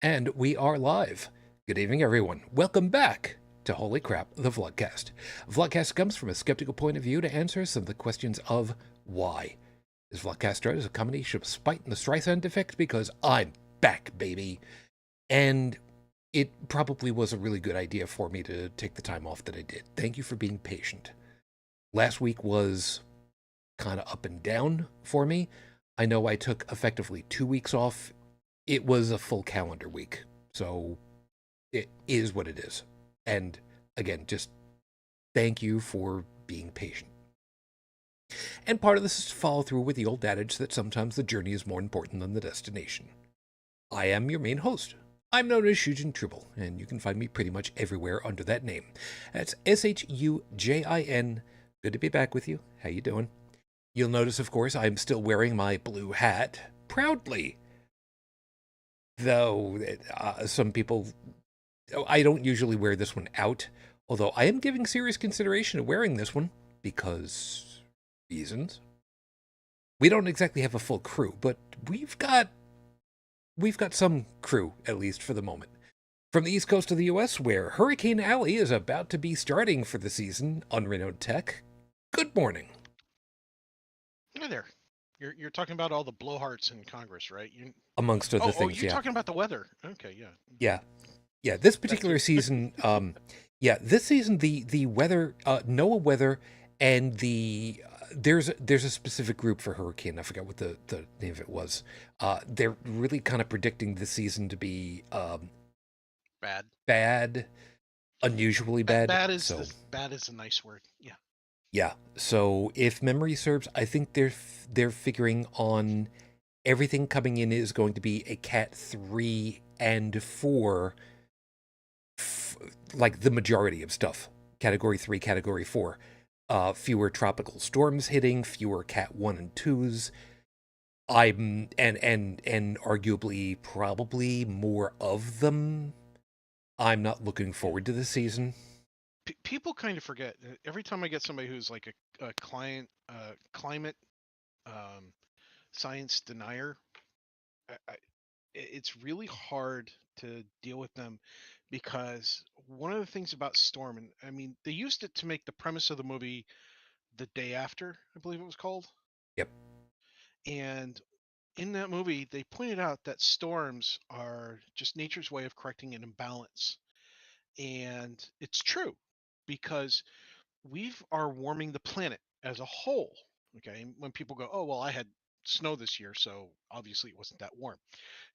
And we are live. Good evening, everyone. Welcome back to Holy Crap, the Vlogcast. Vlogcast comes from a skeptical point of view to answer some of the questions of why. This Vlogcast started as a combination of spite and the Streisand effect because I'm back, baby. And it probably was a really good idea for me to take the time off that I did. Thank you for being patient. Last week was kind of up and down for me. I know I took effectively 2 weeks off. It was a full calendar week, so it is what it is. And again, just thank you for being patient. And part of this is to follow through with the old adage that sometimes the journey is more important than the destination. I am your main host. I'm known as Shujin Tribble, and you can find me pretty much everywhere under that name. That's Shujin. Good to be back with you. How you doing? You'll notice, of course, I'm still wearing my blue hat, proudly. Though some people, I don't usually wear this one out, although I am giving serious consideration of wearing this one because reasons. We don't exactly have a full crew, but we've got some crew, at least for the moment. From the east coast of the U.S., where Hurricane Alley is about to be starting for the season, UnrenownedTech. Good morning. Hi there. You're talking about all the blowhards in Congress, right? Amongst other Oh, things, you're yeah. talking about the weather. Okay, yeah. Yeah, this That particular too. season, this season, the weather, NOAA weather, and there's a specific group for hurricane. I forgot what the name of it was. They're really kind of predicting this season to be Bad. bad, unusually bad. So Bad is a nice word. Yeah. yeah, so if memory serves, I think they're figuring on everything coming in is going to be a Cat 3 and 4, like the majority of stuff. Category 3, Category 4. Fewer tropical storms hitting, fewer Cat 1 and 2s. And arguably probably more of them. I'm not looking Yeah. forward to this season. People kind of forget. Every time I get somebody who's like a climate um, science denier, it's really hard to deal with them because one of the things about storm, and I mean, they used it to make the premise of the movie The Day After, I believe it was called. Yep. And in that movie, they pointed out that storms are just nature's way of correcting an imbalance. And it's true because we are warming the planet as a whole. Okay. When people go, oh, well, I had snow this year, so obviously it wasn't that warm.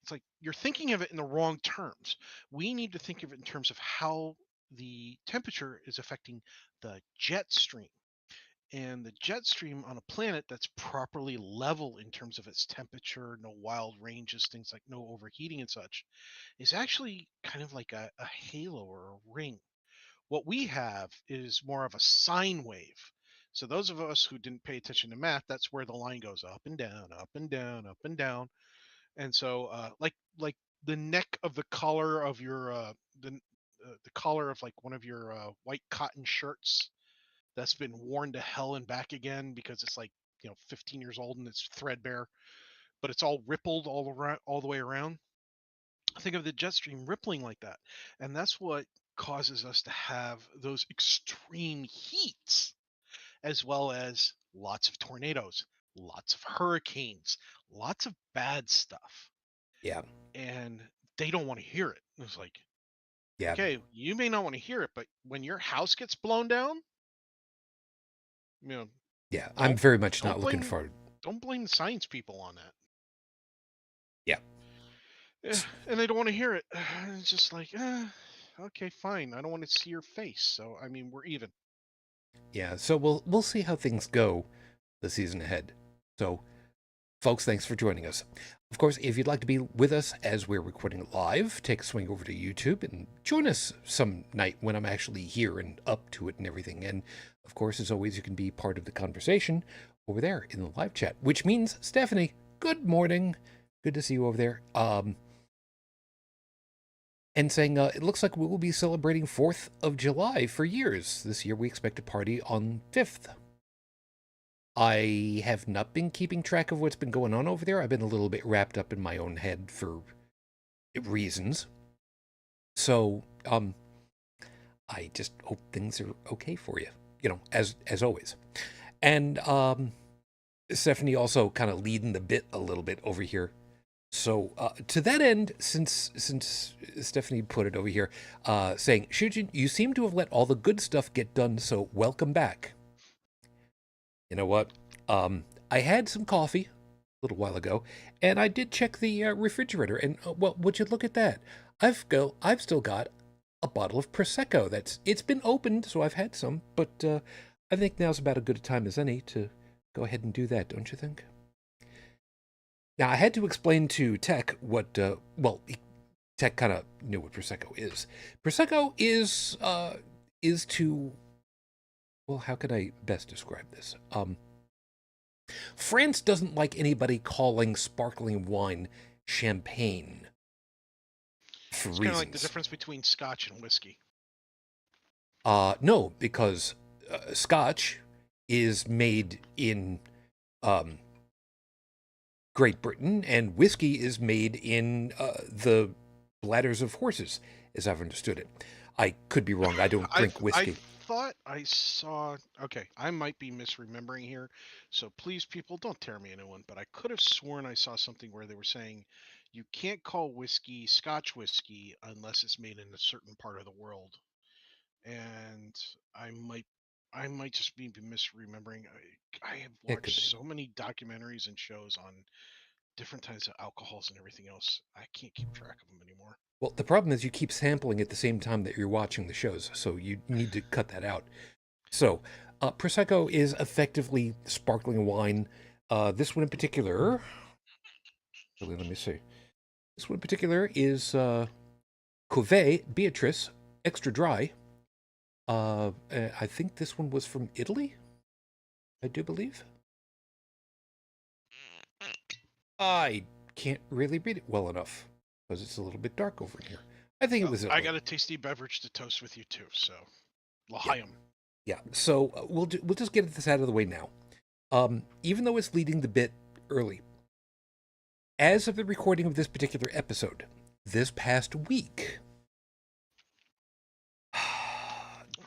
It's like you're thinking of it in the wrong terms. We need to think of it in terms of how the temperature is affecting the jet stream, and the jet stream on a planet that's properly level in terms of its temperature, no wild ranges, things like no overheating and such, is actually kind of like a halo or a ring. What we have is more of a sine wave. So those of us who didn't pay attention to math, that's where the line goes up and down, up and down, up and down. And so, like the neck of the collar of your the collar of like one of your white cotton shirts that's been worn to hell and back again because it's like 15 years old and it's threadbare, but it's all rippled all around, all the way around. Think of the jet stream rippling like that, and that's what causes us to have those extreme heats, as well as lots of tornadoes, lots of hurricanes, lots of bad stuff. Yeah. And they don't want to hear it. It's like, Yeah. okay, you may not want to hear it, but when your house gets blown down, you know, Yeah. I'm don't very much don't not looking blame forward. don't blame the science people on that. Yeah. Yeah, and they don't want to hear it. It's just like, okay, fine. I don't want to see your face. So I mean, we're even. Yeah. So we'll see how things go the season ahead. So folks, thanks for joining us. Of course, if you'd like to be with us as we're recording live, take a swing over to YouTube and join us some night when I'm actually here and up to it and everything. And of course, as always, you can be part of the conversation over there in the live chat, which means, Stephanie, good morning. Good to see you over there. And saying, it looks like we will be celebrating 4th of July for years. This year we expect to party on 5th. I have not been keeping track of what's been going on over there. I've been a little bit wrapped up in my own head for reasons. So, I just hope things are okay for you, as always. And Stephanie also kind of leading the bit a little bit over here. So to that end, since Stephanie put it over here, saying, Shujin, you seem to have let all the good stuff get done, so welcome back. You know what? I had some coffee a little while ago, and I did check the refrigerator, and well, would you look at that? I've still got a bottle of Prosecco. It's been opened, so I've had some, but I think now's about as good a time as any to go ahead and do that, don't you think? Now, I had to explain to Tech what, Tech kind of knew what Prosecco is. Prosecco is to, well, how can I best describe this? France doesn't like anybody calling sparkling wine champagne for It's reasons. kind of like the difference between Scotch and whiskey. No, because Scotch is made in Great Britain, and whiskey is made in the bladders of horses, as I've understood it. I could be wrong. I don't drink whiskey. I thought I saw. Okay, I might be misremembering here, so please, people, don't tear me a new one. But I could have sworn I saw something where they were saying you can't call whiskey Scotch whiskey unless it's made in a certain part of the world, and I might just be misremembering. I have It could watched be. so many documentaries and shows on different types of alcohols and everything else. I can't keep track of them anymore. Well, the problem is you keep sampling at the same time that you're watching the shows, so you need to cut that out. So, Prosecco is effectively sparkling wine. This one in particular, let me see. This one in particular is Cuvée Beatrice Extra Dry. I think this one was from Italy, I do believe. I can't really read it well enough because it's a little bit dark over here. I think it was Italy. I got a tasty beverage to toast with you too, so l'chaim. Yeah. So we'll just get this out of the way now. Even though it's leading the bit early, as of the recording of this particular episode, this past week,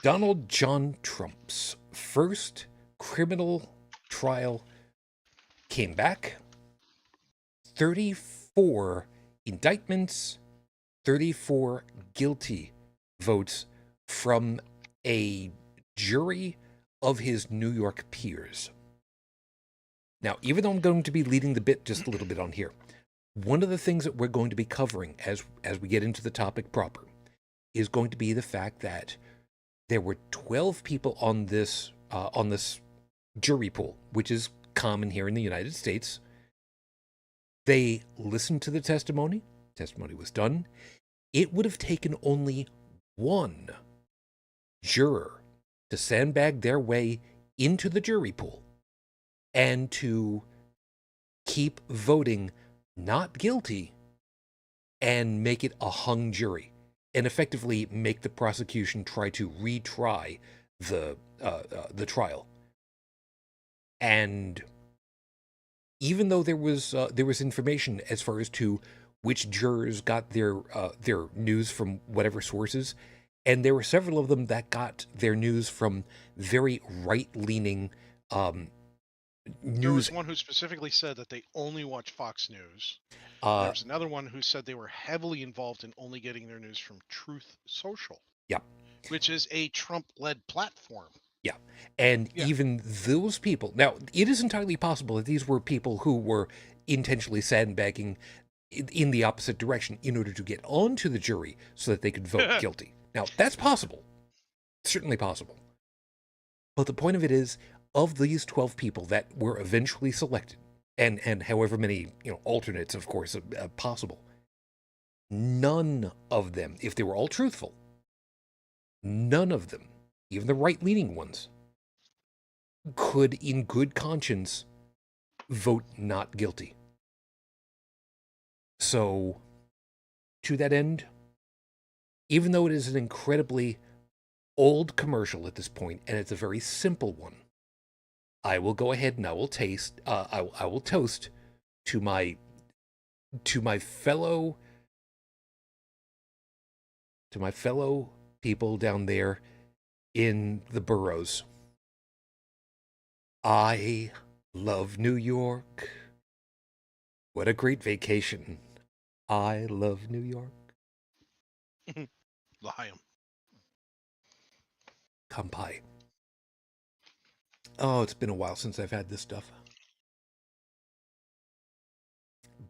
Donald John Trump's first criminal trial came back. 34 indictments, 34 guilty votes from a jury of his New York peers. Now, even though I'm going to be leading the bit just a little bit on here, one of the things that we're going to be covering as we get into the topic proper is going to be the fact that there were 12 people on this jury pool, which is common here in the United States. They listened to the testimony. Testimony was done. It would have taken only one juror to sandbag their way into the jury pool and to keep voting not guilty and make it a hung jury and effectively make the prosecution try to retry the trial. And even though there was information as far as to which jurors got their news from whatever sources, and there were several of them that got their news from very right-leaning news. There was one who specifically said that they only watch Fox News. There was another one who said they were heavily involved in only getting their news from Truth Social. Yeah. Which is a Trump-led platform. Yeah. And even those people, now, it is entirely possible that these were people who were intentionally sandbagging in the opposite direction in order to get onto the jury so that they could vote guilty. Now, that's possible. Certainly possible. But the point of it is, of these 12 people that were eventually selected, and however many alternates, of course, possible, none of them, if they were all truthful, none of them, even the right-leaning ones, could in good conscience vote not guilty. So, to that end, even though it is an incredibly old commercial at this point, and it's a very simple one, I will go ahead and I will toast to my fellow to my fellow people down there in the boroughs. I love New York. What a great vacation. I love New York. Liam. Kampai. Oh, it's been a while since I've had this stuff.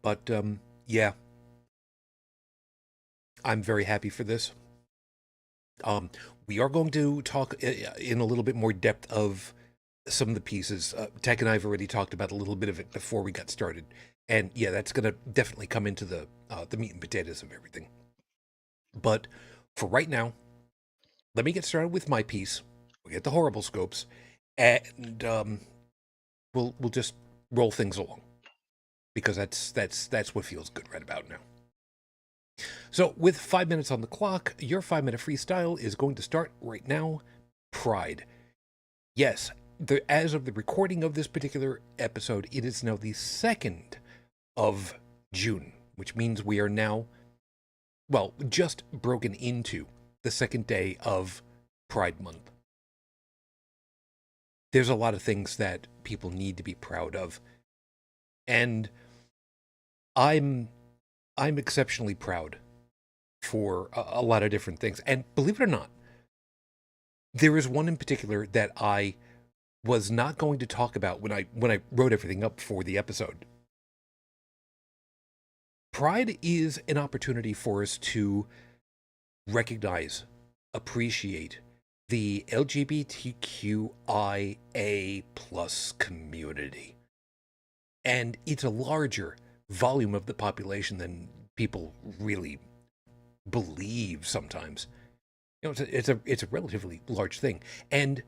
But, yeah. I'm very happy for this. We are going to talk in a little bit more depth of some of the pieces. Tech and I have already talked about a little bit of it before we got started. And yeah, that's going to definitely come into the meat and potatoes of everything. But for right now, let me get started with my piece. We'll get the horrible scopes, and we'll just roll things along, because that's what feels good right about now. So with 5 minutes on the clock, your 5-minute freestyle is going to start right now. Pride. Yes, as of the recording of this particular episode, it is now the 2nd of June, which means we are now, well, just broken into the 2nd day of Pride Month. There's a lot of things that people need to be proud of, and I'm exceptionally proud for a lot of different things. And believe it or not, there is one in particular that I was not going to talk about when I wrote everything up for the episode. Pride is an opportunity for us to recognize, appreciate the LGBTQIA plus community. And it's a larger volume of the population than people really believe sometimes. You know, it's a relatively large thing. And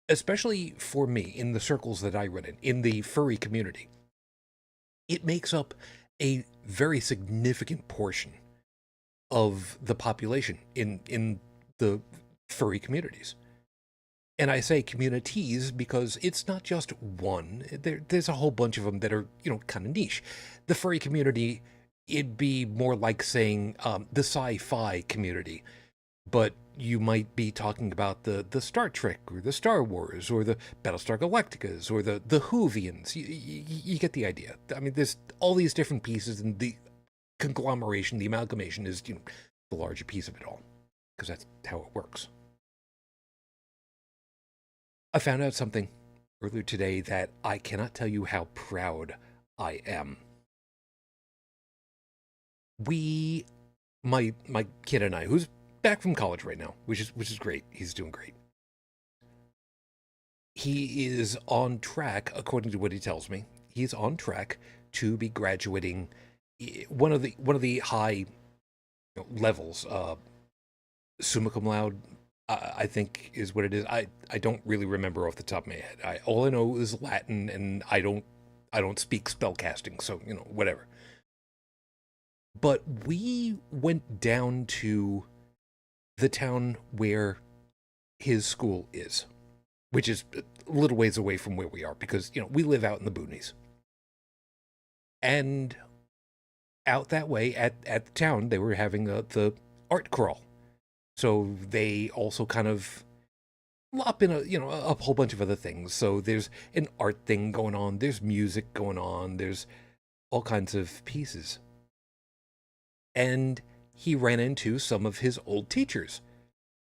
especially for me, in the circles that I run in the furry community, it makes up a very significant portion of the population in the furry communities. And I say communities because it's not just one. There's a whole bunch of them that are, kind of niche. The furry community, it'd be more like saying the sci-fi community, but you might be talking about the Star Trek or the Star Wars or the Battlestar Galacticas or the Whovians. You get the idea. I mean, there's all these different pieces, and the conglomeration, the amalgamation is the larger piece of it all, because that's how it works. I found out something earlier today that I cannot tell you how proud I am. My kid and I, who's back from college right now, which is great. He's doing great. He is on track, according to what he tells me. He's on track to be graduating one of the high levels, summa cum laude, I think is what it is. I don't really remember off the top of my head. All I know is Latin, and I don't speak spellcasting, so whatever. But we went down to the town where his school is, which is a little ways away from where we are, because we live out in the boonies. And out that way at the town, they were having the art crawl. So they also kind of lop in a whole bunch of other things. So there's an art thing going on, there's music going on, there's all kinds of pieces. And he ran into some of his old teachers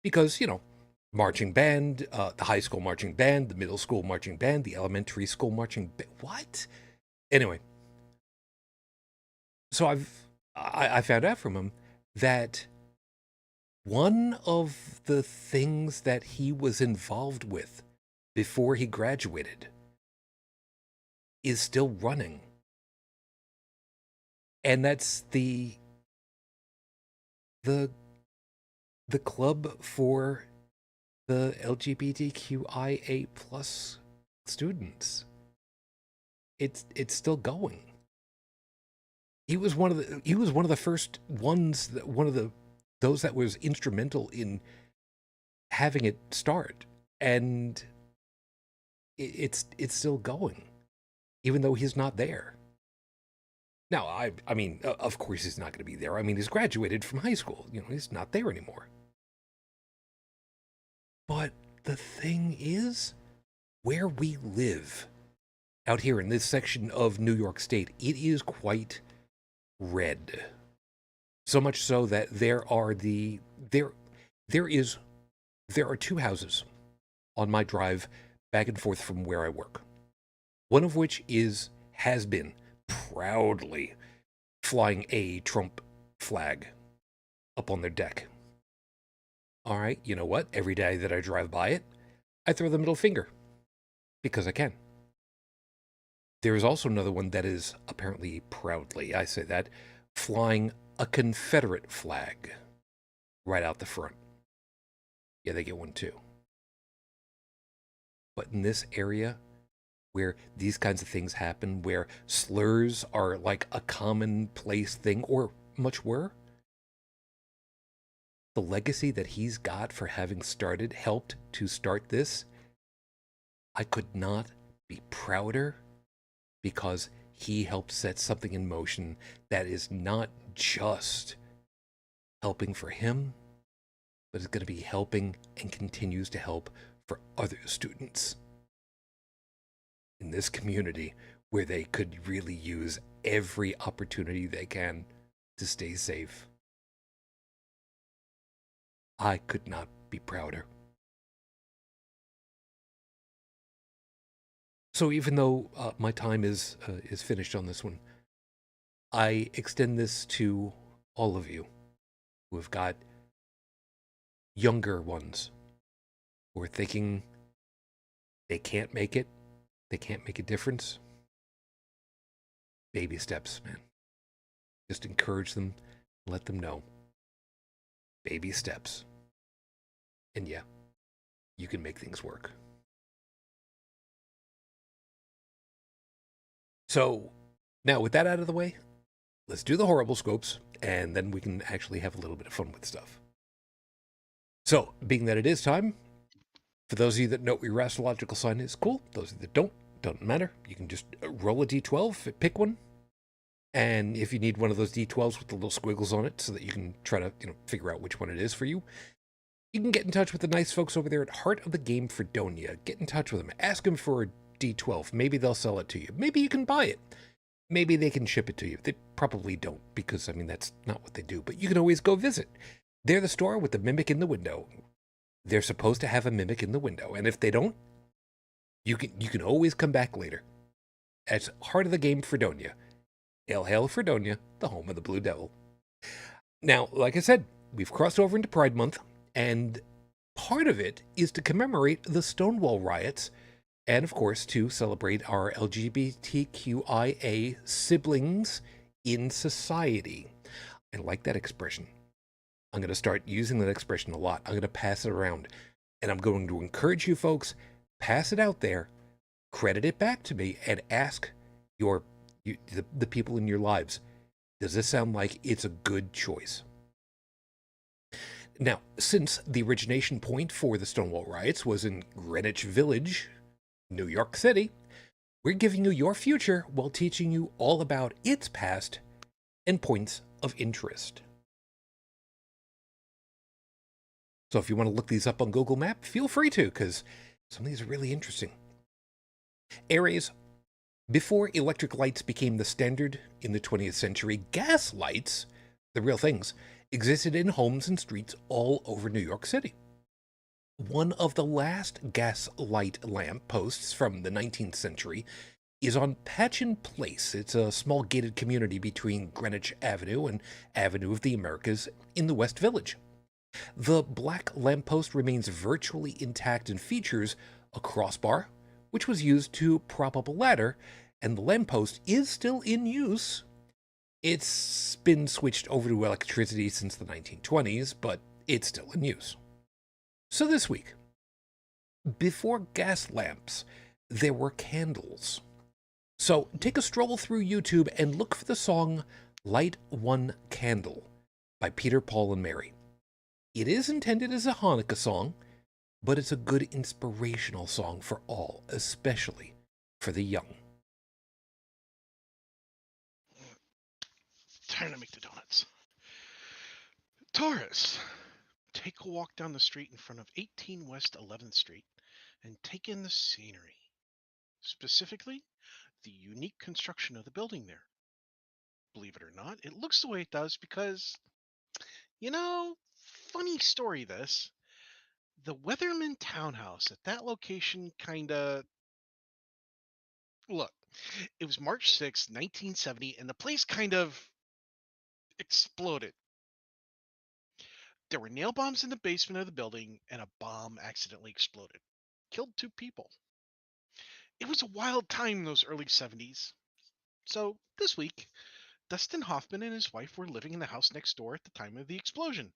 because, marching band, the high school marching band, the middle school marching band, the elementary school marching band. What? Anyway, so I found out from him that one of the things that he was involved with before he graduated is still running. And that's the club for the LGBTQIA plus students. It's still going. He was one of the first ones, those that was instrumental in having it start, and it's still going, even though he's not there. Now, I mean, of course he's not going to be there. I mean, he's graduated from high school. He's not there anymore. But the thing is, where we live, out here in this section of New York State, it is quite red. So much so that there are two houses on my drive back and forth from where I work. One of which has been proudly flying a Trump flag up on their deck. All right, you know what? Every day that I drive by it, I throw the middle finger because I can. There is also another one that is apparently proudly, I say that, flying a Confederate flag right out the front. Yeah, they get one too. But in this area where these kinds of things happen, where slurs are like a commonplace thing, or much were, the legacy that he's got for having helped to start this, I could not be prouder, because he helped set something in motion that is not just helping for him, but is going to be helping and continues to help for other students in this community where they could really use every opportunity they can to stay safe. I could not be prouder. So even though my time is finished on this one, I extend this to all of you who have got younger ones who are thinking they can't make it, they can't make a difference. Baby steps, man. Just encourage them, let them know. Baby steps. And yeah, you can make things work. So now with that out of the way, let's do the horrible scopes, and then we can actually have a little bit of fun with stuff. So, being that it is time, for those of you that know what your astrological sign is, cool. Those of you that don't matter. You can just roll a d12, pick one. And if you need one of those d12s with the little squiggles on it so that you can try to, figure out which one it is for you, you can get in touch with the nice folks over there at Heart of the Game Fredonia. Get in touch with them. Ask them for a d12. Maybe they'll sell it to you. Maybe you can buy it. Maybe they can ship it to you. They probably don't, because, that's not what they do. But you can always go visit. They're the store with the mimic in the window. They're supposed to have a mimic in the window. And if they don't, you can always come back later. That's Heart of the Game Fredonia. Hail, hail, Fredonia, the home of the Blue Devil. Now, like I said, we've crossed over into Pride Month, and part of it is to commemorate the Stonewall riots, and of course, to celebrate our LGBTQIA siblings in society. I like that expression. I'm going to start using that expression a lot. I'm going to pass it around, and I'm going to encourage you folks, pass it out there, credit it back to me, and ask the people in your lives, does this sound like it's a good choice? Now, since the origination point for the Stonewall riots was in Greenwich Village, New York City, we're giving you your future while teaching you all about its past and points of interest. So if you want to look these up on Google Maps, feel free to, because some of these are really interesting. Areas. Before electric lights became the standard in the 20th century, gas lights, the real things, existed in homes and streets all over New York City. One of the last gas light lamp posts from the 19th century is on Patchen Place. It's a small gated community between Greenwich Avenue and Avenue of the Americas in the West Village. The black lamppost remains virtually intact and features a crossbar, which was used to prop up a ladder, and the lamppost is still in use. It's been switched over to electricity since the 1920s, but it's still in use. So this week, before gas lamps, there were candles. So take a stroll through YouTube and look for the song Light One Candle by Peter, Paul, and Mary. It is intended as a Hanukkah song, but it's a good inspirational song for all, especially for the young. Time to make the donuts. Taurus. take a walk down the street in front of 18 West 11th Street and take in the scenery. Specifically, the unique construction of the building there. Believe it or not, it looks the way it does because, you know, funny story this. The Weatherman townhouse at that location kinda. Look, it was March 6th, 1970, and the place kind of exploded. There were nail bombs in the basement of the building, and a bomb accidentally exploded. Killed 2 people. It was a wild time in those early 70s. So, this week, Dustin Hoffman and his wife were living in the house next door at the time of the explosion.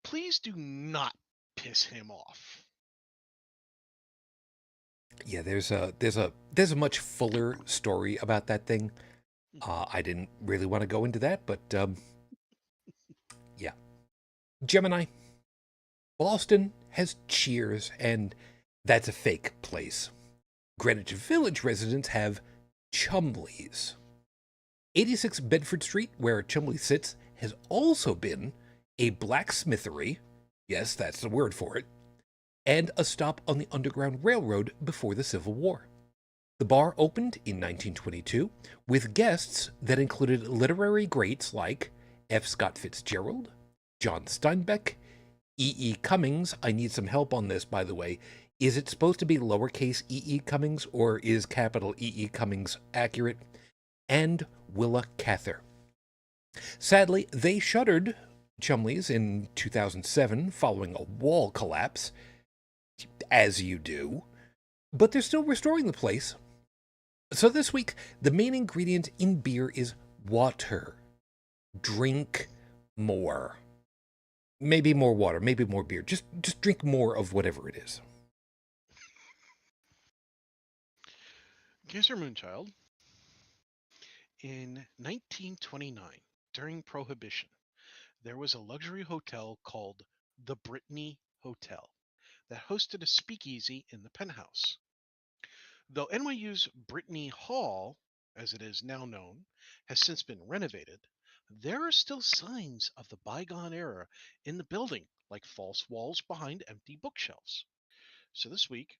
Please do not piss him off. Yeah, there's a much fuller story about that thing. I didn't really want to go into that, but yeah. Gemini. Boston has Cheers, and that's a fake place. Greenwich Village residents have Chumley's. 86 Bedford Street, where Chumley sits, has also been a blacksmithery, yes, that's the word for it, and a stop on the Underground Railroad before the Civil War. The bar opened in 1922 with guests that included literary greats like F. Scott Fitzgerald, John Steinbeck, E. E. Cummings. I need some help on this, by the way. Is it supposed to be lowercase E. E. Cummings, or is capital E. E. Cummings accurate? And Willa Cather. Sadly, they shuttered Chumley's in 2007 following a wall collapse, as you do, but they're still restoring the place. So this week, the main ingredient in beer is water. Drink more. Maybe more water, maybe more beer. Just drink more of whatever it is. Kaiser Moonchild. In 1929, during Prohibition, there was a luxury hotel called the Brittany Hotel that hosted a speakeasy in the penthouse. Though NYU's Brittany Hall, as it is now known, has since been renovated, there are still signs of the bygone era in the building, like false walls behind empty bookshelves. So this week,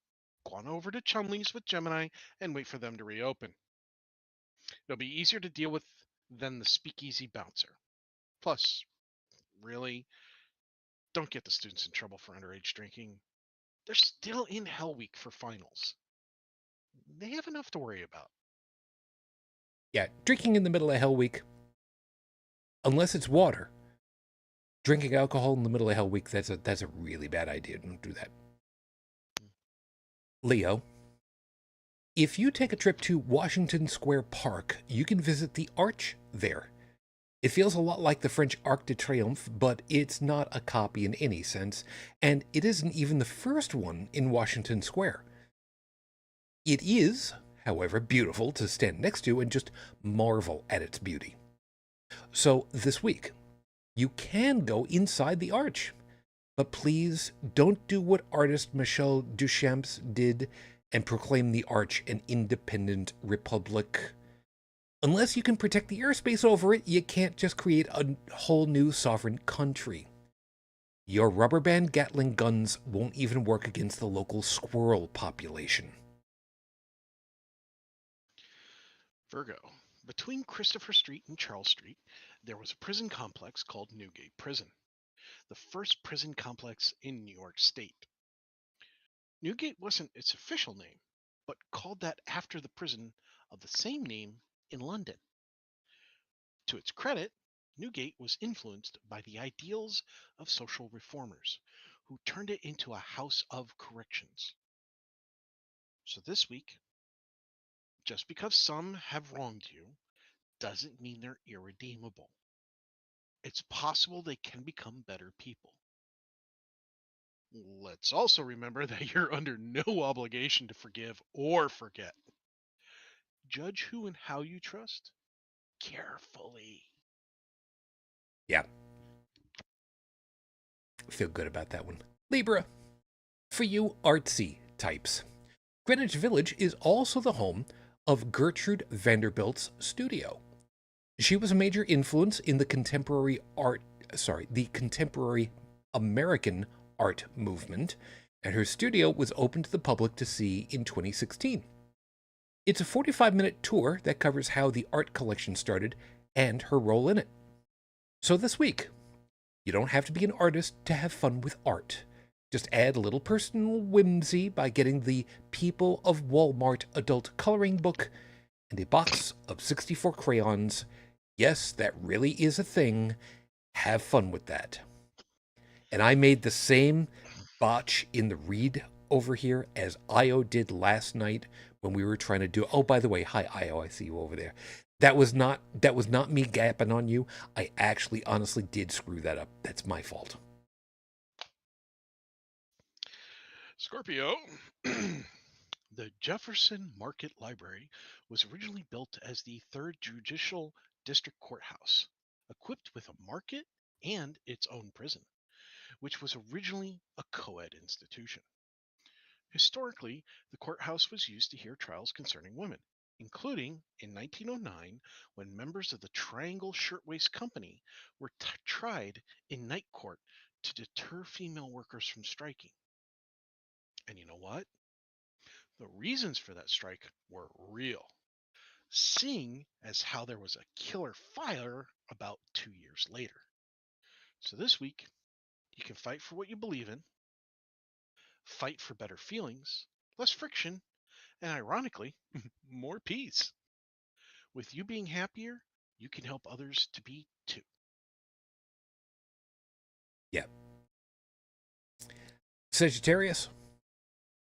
go on over to Chumley's with Gemini and wait for them to reopen. It'll be easier to deal with than the speakeasy bouncer. Plus, really, don't get the students in trouble for underage drinking. They're still in Hell Week for finals. They have enough to worry about. Yeah, drinking in the middle of Hell Week, unless it's water, drinking alcohol in the middle of Hell Week, that's a really bad idea. Don't do that. Leo, if you take a trip to Washington Square Park, you can visit the arch there. It feels a lot like the French Arc de Triomphe, but it's not a copy in any sense, and it isn't even the first one in Washington Square. It is, however, beautiful to stand next to and just marvel at its beauty. So this week, you can go inside the arch, but please don't do what artist Michel Duchamp did and proclaim the arch an independent republic. Unless you can protect the airspace over it, you can't just create a whole new sovereign country. Your rubber band Gatling guns won't even work against the local squirrel population. Virgo. Between Christopher Street and Charles Street, there was a prison complex called Newgate Prison, the first prison complex in New York State. Newgate wasn't its official name, but called that after the prison of the same name in London. To its credit, Newgate was influenced by the ideals of social reformers, who turned it into a house of corrections. So this week, just because some have wronged you doesn't mean they're irredeemable. It's possible they can become better people. Let's also remember that you're under no obligation to forgive or forget. Judge who and how you trust carefully. Yeah. Feel good about that one. Libra. For you artsy types, Greenwich Village is also the home of Gertrude Vanderbilt's studio. She was a major influence in the contemporary art the contemporary American art movement, and her studio was open to the public to see in 2016. It's a 45-minute tour that covers how the art collection started and her role in it. So this week, you don't have to be an artist to have fun with art. Just add a little personal whimsy by getting the People of Walmart adult coloring book and a box of 64 crayons. Yes, that really is a thing. Have fun with that. And I made the same botch in the read over here as Io did last night when we were trying to do. Oh, by the way, hi Io, I see you over there. That was not me gapping on you. I actually honestly did screw that up. That's my fault. Scorpio. The Jefferson Market Library was originally built as the 3rd Judicial District Courthouse, equipped with a market and its own prison, which was originally a co-ed institution. Historically, the courthouse was used to hear trials concerning women, including in 1909 when members of the Triangle Shirtwaist Company were tried in night court to deter female workers from striking. And you know what? The reasons for that strike were real, seeing as how there was a killer fire about 2 years later. So this week, you can fight for what you believe in, fight for better feelings, less friction, and ironically, more peace. With you being happier, you can help others to be too. Yeah. Sagittarius,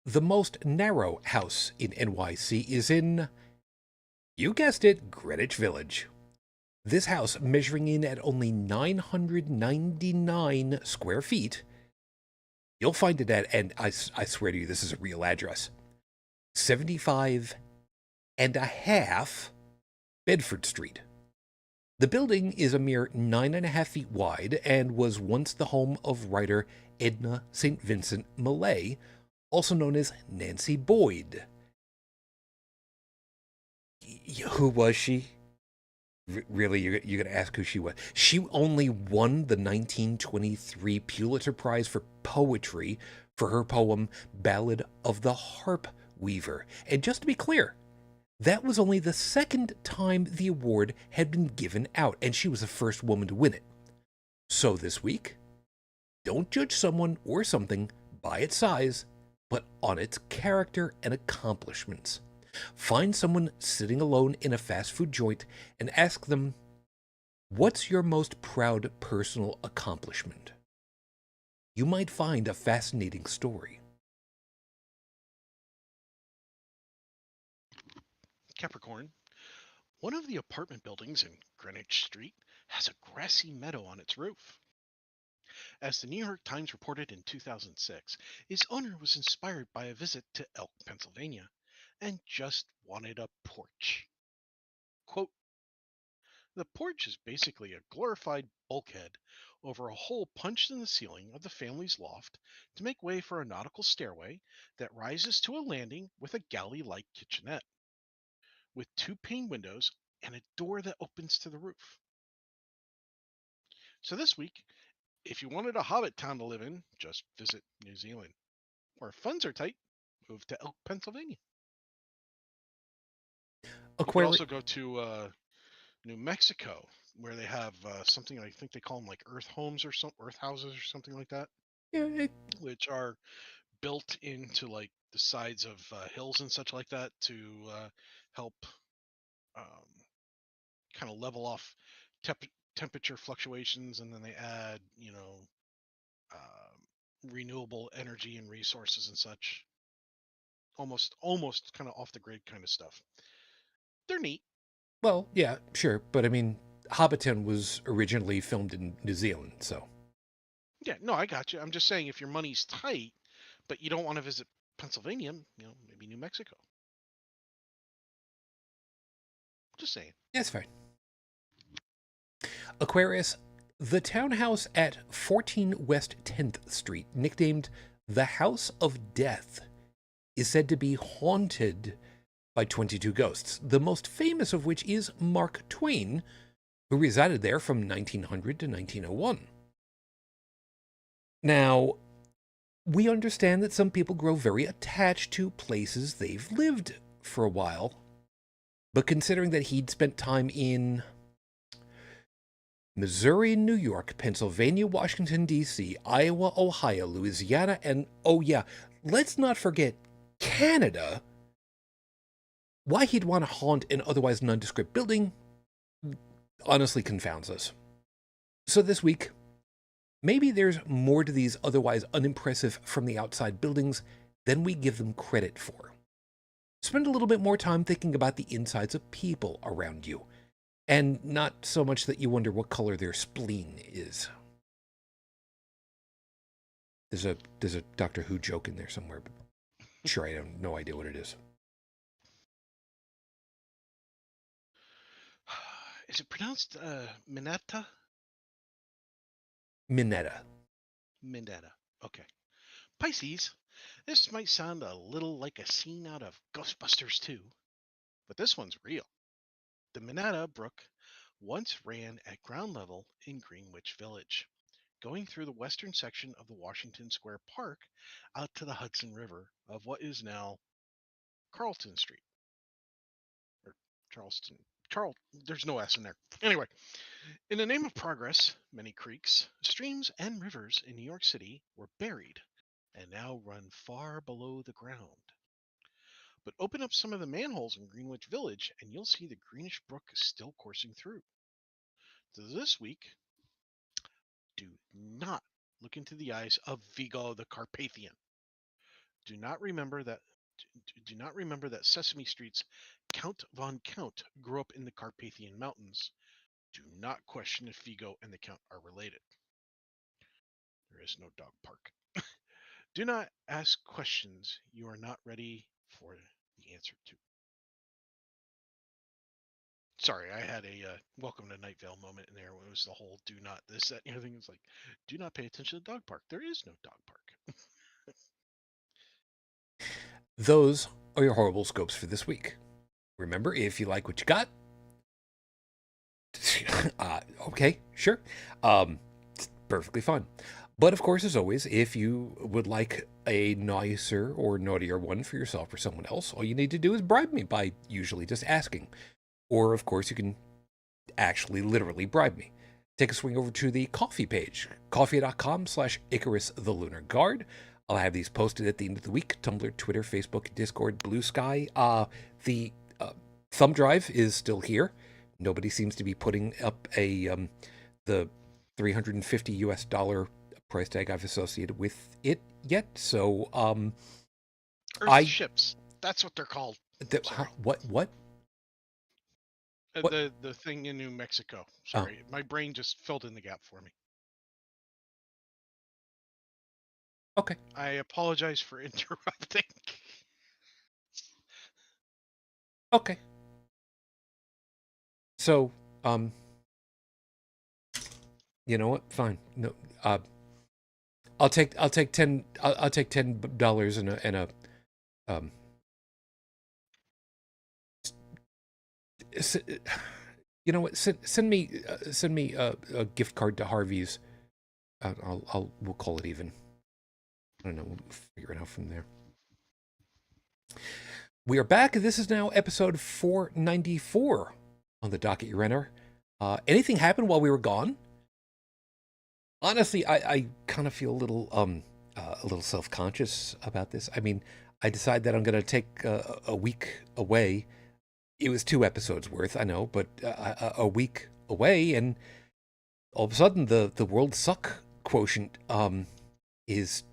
the most narrow house in NYC is in, you guessed it, Greenwich Village. This house, measuring in at only 999 square feet, you'll find it at, and I swear to you, this is a real address, 75 and a half Bedford Street. The building is a mere 9.5 feet wide and was once the home of writer Edna St. Vincent Millay, also known as Nancy Boyd. Who was she? Really, you're going to ask who she was? She only won the 1923 Pulitzer Prize for Poetry for her poem Ballad of the Harp Weaver. And just to be clear, that was only the second time the award had been given out, and she was the first woman to win it. So this week, don't judge someone or something by its size, but on its character and accomplishments. Find someone sitting alone in a fast food joint and ask them, what's your most proud personal accomplishment? You might find a fascinating story. Capricorn. One of the apartment buildings in Greenwich Street has a grassy meadow on its roof. As the New York Times reported in 2006, its owner was inspired by a visit to Elk, Pennsylvania, and just wanted a porch. Quote, the porch is basically a glorified bulkhead over a hole punched in the ceiling of the family's loft to make way for a nautical stairway that rises to a landing with a galley-like kitchenette, with 2 pane windows and a door that opens to the roof. So this week, if you wanted a hobbit town to live in, just visit New Zealand. Or if funds are tight, move to Elk, Pennsylvania. You could also go to New Mexico, where they have something, I think they call them like earth homes or earth houses or something like that. Yeah, which are built into like the sides of hills and such like that to help kind of level off temperature fluctuations, and then they add, renewable energy and resources and such. Almost kind of off the grid kind of stuff. They're neat. Well, yeah, sure, but I mean, Hobbiton was originally filmed in New Zealand, so. Yeah, no, I got you. I'm just saying, if your money's tight, but you don't want to visit Pennsylvania, maybe New Mexico. Just saying. That's fine. Aquarius, the townhouse at 14 West 10th Street, nicknamed the House of Death, is said to be haunted by 22 ghosts, the most famous of which is Mark Twain, who resided there from 1900 to 1901. Now, we understand that some people grow very attached to places they've lived for a while, but considering that he'd spent time in Missouri, New York, Pennsylvania, Washington, D.C., Iowa, Ohio, Louisiana, and, oh yeah, let's not forget Canada, why he'd want to haunt an otherwise nondescript building honestly confounds us. So this week, maybe there's more to these otherwise unimpressive from the outside buildings than we give them credit for. Spend a little bit more time thinking about the insides of people around you, and not so much that you wonder what color their spleen is. There's a Doctor Who joke in there somewhere, but sure, I have no idea what it is. Is it pronounced Minetta? Minetta. Minetta. Okay. Pisces. This might sound a little like a scene out of Ghostbusters 2, but this one's real. The Minetta Brook once ran at ground level in Greenwich Village, going through the western section of the Washington Square Park out to the Hudson River of what is now Carlton Street. Or Charleston. There's no S in there. Anyway, in the name of progress, many creeks, streams, and rivers in New York City were buried and now run far below the ground. But open up some of the manholes in Greenwich Village and you'll see the greenish brook still coursing through. So this week, do not look into the eyes of Vigo the Carpathian. Do not remember that Sesame Street's Count von Count grew up in the Carpathian Mountains. Do not question if Vigo and the Count are related. There is no dog park. Do not ask questions you are not ready for the answer to. Sorry, I had a welcome to Night Vale moment in there where it was the whole do not this, that, and everything. It's like, do not pay attention to the dog park. There is no dog park. Those are your horrible scopes for this week. Remember, if you like what you got, okay, sure. It's perfectly fine. But of course, as always, if you would like a nicer or naughtier one for yourself or someone else, all you need to do is bribe me by usually just asking. Or, of course, you can actually literally bribe me. Take a swing over to the coffee page, coffee.com/Icarus the Lunar Guard. I'll have these posted at the end of the week. Tumblr, Twitter, Facebook, Discord, BlueSky. The thumb drive is still here. Nobody seems to be putting up the $350 price tag I've associated with it yet. So Earthships. That's what they're called. What? What? The thing in New Mexico. Sorry, my brain just filled in the gap for me. Okay. I apologize for interrupting. Okay. So, you know what? Fine. No, I'll take $10 and a you know what? Send me a gift card to Harvey's. We'll call it even. I don't know. We'll figure it out from there. We are back. This is now episode 494 on the docket, your Renner. Anything happened while we were gone? Honestly, I kind of feel a little self-conscious about this. I mean, I decided that I'm going to take a week away. It was 2 episodes worth, I know, but a week away, and all of a sudden the world Suck Quotient is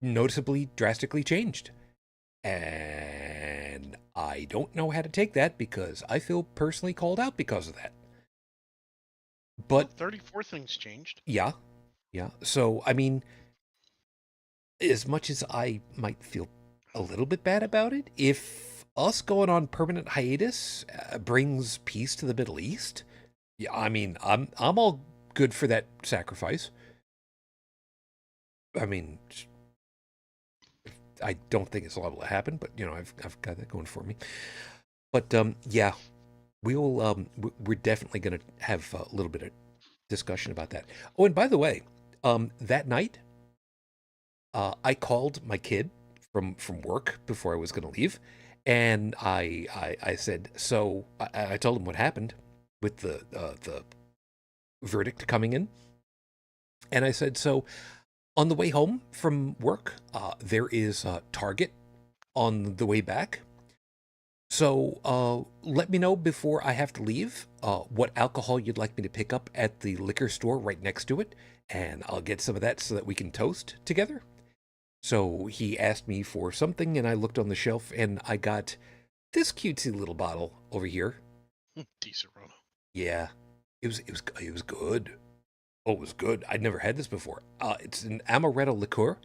noticeably, drastically changed. And I don't know how to take that because I feel personally called out because of that. But well, 34 things changed. Yeah. So, I mean, as much as I might feel a little bit bad about it, if us going on permanent hiatus brings peace to the Middle East, yeah, I mean, I'm all good for that sacrifice. I mean, I don't think it's liable to happen, but you know, I've got that going for me. But yeah, we'll we're definitely going to have a little bit of discussion about that. Oh, and by the way, that night I called my kid from work before I was going to leave, and I said, so I told him what happened with the verdict coming in, and I said, so on the way home from work, there is a Target on the way back. So let me know before I have to leave what alcohol you'd like me to pick up at the liquor store right next to it, and I'll get some of that so that we can toast together. So he asked me for something, and I looked on the shelf, and I got this cutesy little bottle over here. Disaronno. Yeah, it was good. Oh, it was good. I'd never had this before. It's an amaretto liqueur,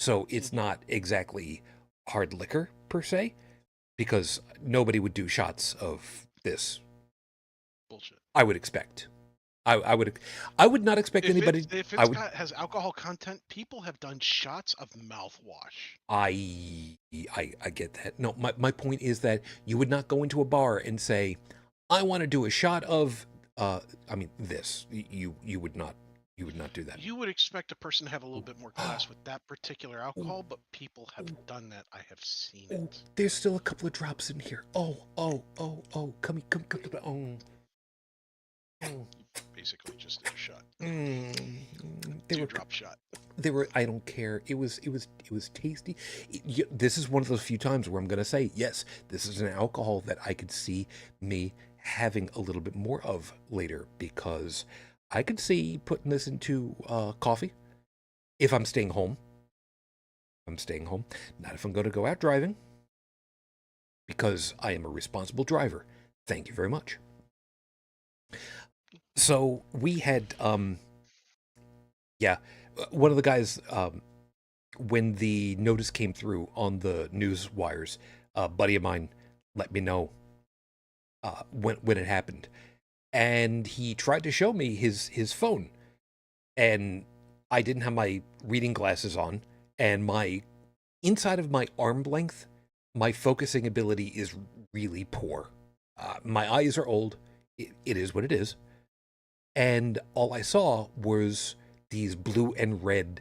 so it's Hmm. not exactly hard liquor per se, because nobody would do shots of this. Bullshit. I would expect. I would not expect If it's anybody. if I it's would. got has alcohol content, people have done shots of mouthwash. I get that. No, my point is that you would not go into a bar and say, "I want to do a shot of." I mean, this. You would not. You would not do that. You would expect a person to have a little bit more class with that particular Ooh, alcohol, but people have ooh, done that. I have seen ooh. it. There's still a couple of drops in here. Oh. Come to the. Oh. You basically just did a shot. Mm, they Two were drop shot. they were. I don't care. It was tasty. This is one of those few times where I'm gonna say yes. This is an alcohol that I could see me having a little bit more of later, because I could see putting this into coffee if I'm staying home. I'm staying home, not if I'm going to go out driving, because I am a responsible driver. Thank you very much. So we had yeah, one of the guys, when the notice came through on the news wires, a buddy of mine let me know when it happened, and he tried to show me his phone, and I didn't have my reading glasses on, and my inside of my arm length, my focusing ability is really poor. My eyes are old. It is what it is, and all I saw was these blue and red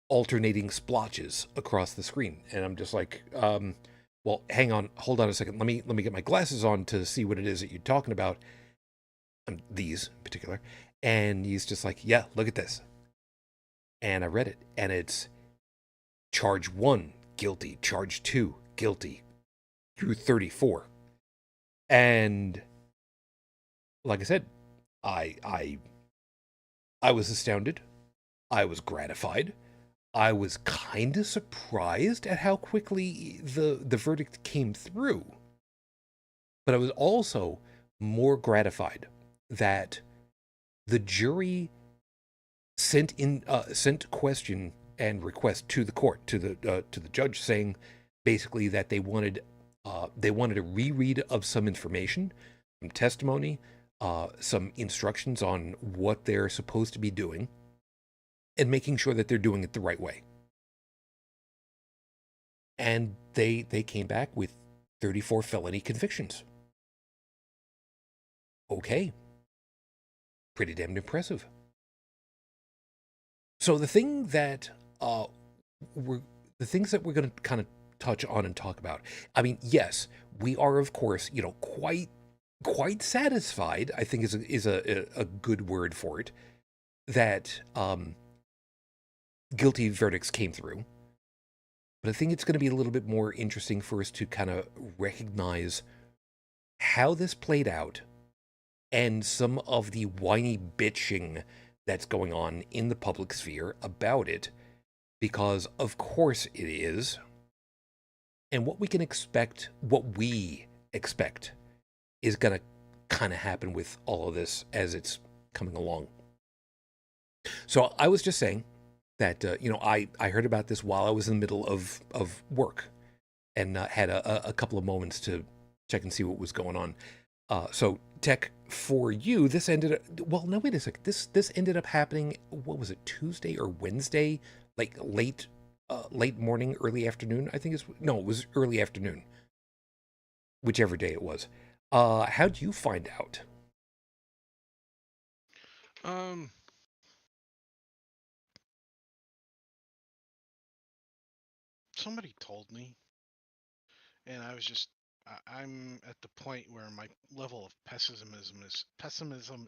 alternating splotches across the screen, and I'm just like, well, hang on, hold on a second. Let me get my glasses on to see what it is that you're talking about. These in particular, and he's just like, yeah, look at this, and I read it, and it's charge 1 guilty, charge 2 guilty, through 34, and like I said, I I I was astounded. I was gratified. I was kind of surprised at how quickly the verdict came through, but I was also more gratified that the jury sent question and request to the court, to the judge, saying basically that they wanted a reread of some information, some testimony, some instructions on what they're supposed to be doing, and making sure that they're doing it the right way. And they came back with 34 felony convictions. Okay, pretty damn impressive. So we're the things that we're going to kind of touch on and talk about. I mean, yes, we are of course, quite satisfied. I think is a good word for it, that guilty verdicts came through. But I think it's going to be a little bit more interesting for us to kind of recognize how this played out, and some of the whiny bitching that's going on in the public sphere about it, because of course it is, and what we expect is going to kind of happen with all of this as it's coming along. So I was just saying that I heard about this while I was in the middle of work, and had a couple of moments to check and see what was going on. So tech, for you, this ended up, well, no, wait a second. This ended up happening, what was it, Tuesday or Wednesday? Like late morning, early afternoon, I think it was early afternoon, whichever day it was. How'd you find out? Um, somebody told me, and I was just I'm at the point where my level of pessimism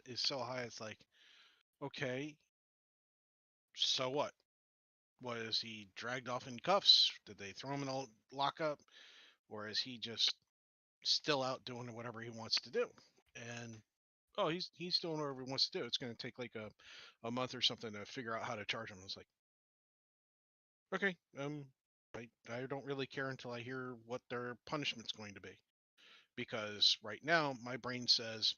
is so high. It's like, okay, so what? Was he dragged off in cuffs? Did they throw him in a lockup, or is he just still out doing whatever he wants to do? And oh, he's doing whatever he wants to do. It's going to take like a month or something to figure out how to charge him. It's like, okay, I don't really care until I hear what their punishment's going to be, because right now my brain says,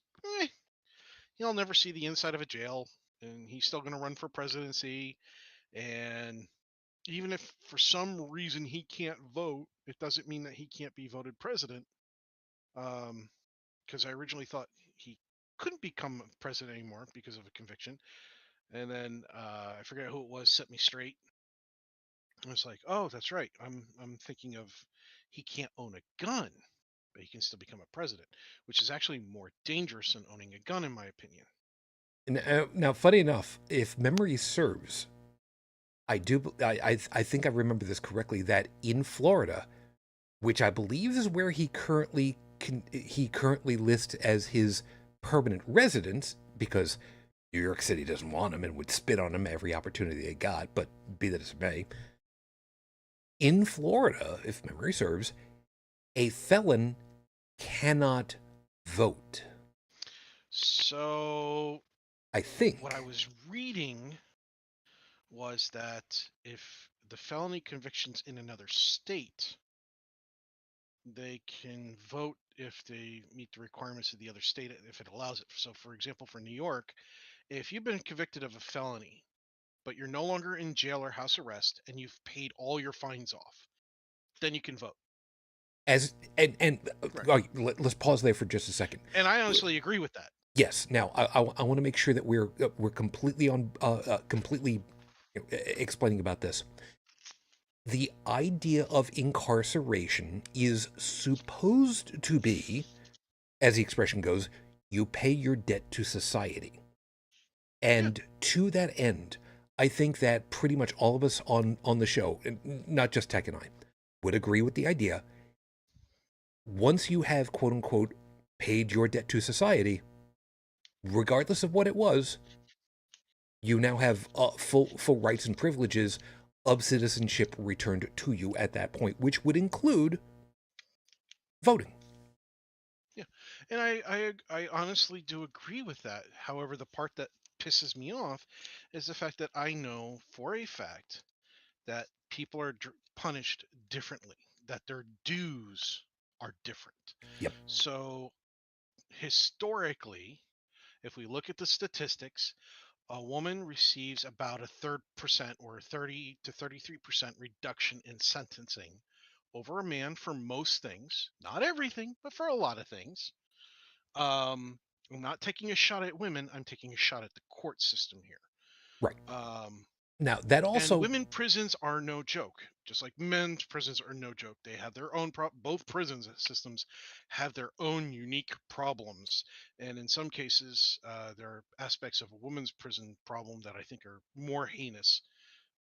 he'll never see the inside of a jail, and he's still going to run for presidency. And even if for some reason he can't vote, it doesn't mean that he can't be voted president. Because I originally thought he couldn't become president anymore because of a conviction, and then I forget who it was set me straight. I was like, oh, that's right. I'm thinking of, he can't own a gun, but he can still become a president, which is actually more dangerous than owning a gun, in my opinion. Now, funny enough, if memory serves, I think I remember this correctly, that in Florida, which I believe is where he currently lists as his permanent residence, because New York City doesn't want him and would spit on him every opportunity they got, but be that as it may. In Florida, if memory serves, a felon cannot vote. So I what I think. was reading was that if the felony convictions in another state, they can vote if they meet the requirements of the other state, if it allows it. So, for example, for New York, if you've been convicted of a felony, but you're no longer in jail or house arrest, and you've paid all your fines off, then you can vote. As and Right. let's pause there for just a second. And I honestly agree with that. Yes. Now, I want to make sure that we're completely on completely explaining about this. The idea of incarceration is supposed to be, as the expression goes, you pay your debt to society. Yeah. And to that end, I think that pretty much all of us on the show, not just Tech and I, would agree with the idea. Once you have quote unquote paid your debt to society, regardless of what it was, you now have full rights and privileges of citizenship returned to you at that point, which would include voting. Yeah. And I honestly do agree with that. However, the part that pisses me off is the fact that I know for a fact that people are punished differently, that their dues are different. Yep. So, historically, if we look at the statistics, a woman receives about a third percent or 30 to 33% reduction in sentencing over a man for most things, not everything, but for a lot of things. I'm not taking a shot at women, I'm taking a shot at the court system here. Right. Um, Now that and also, women prisons are no joke, just like men's prisons are no joke. They have their own both prisons systems have their own unique problems, and in some cases there are aspects of a woman's prison problem that I think are more heinous,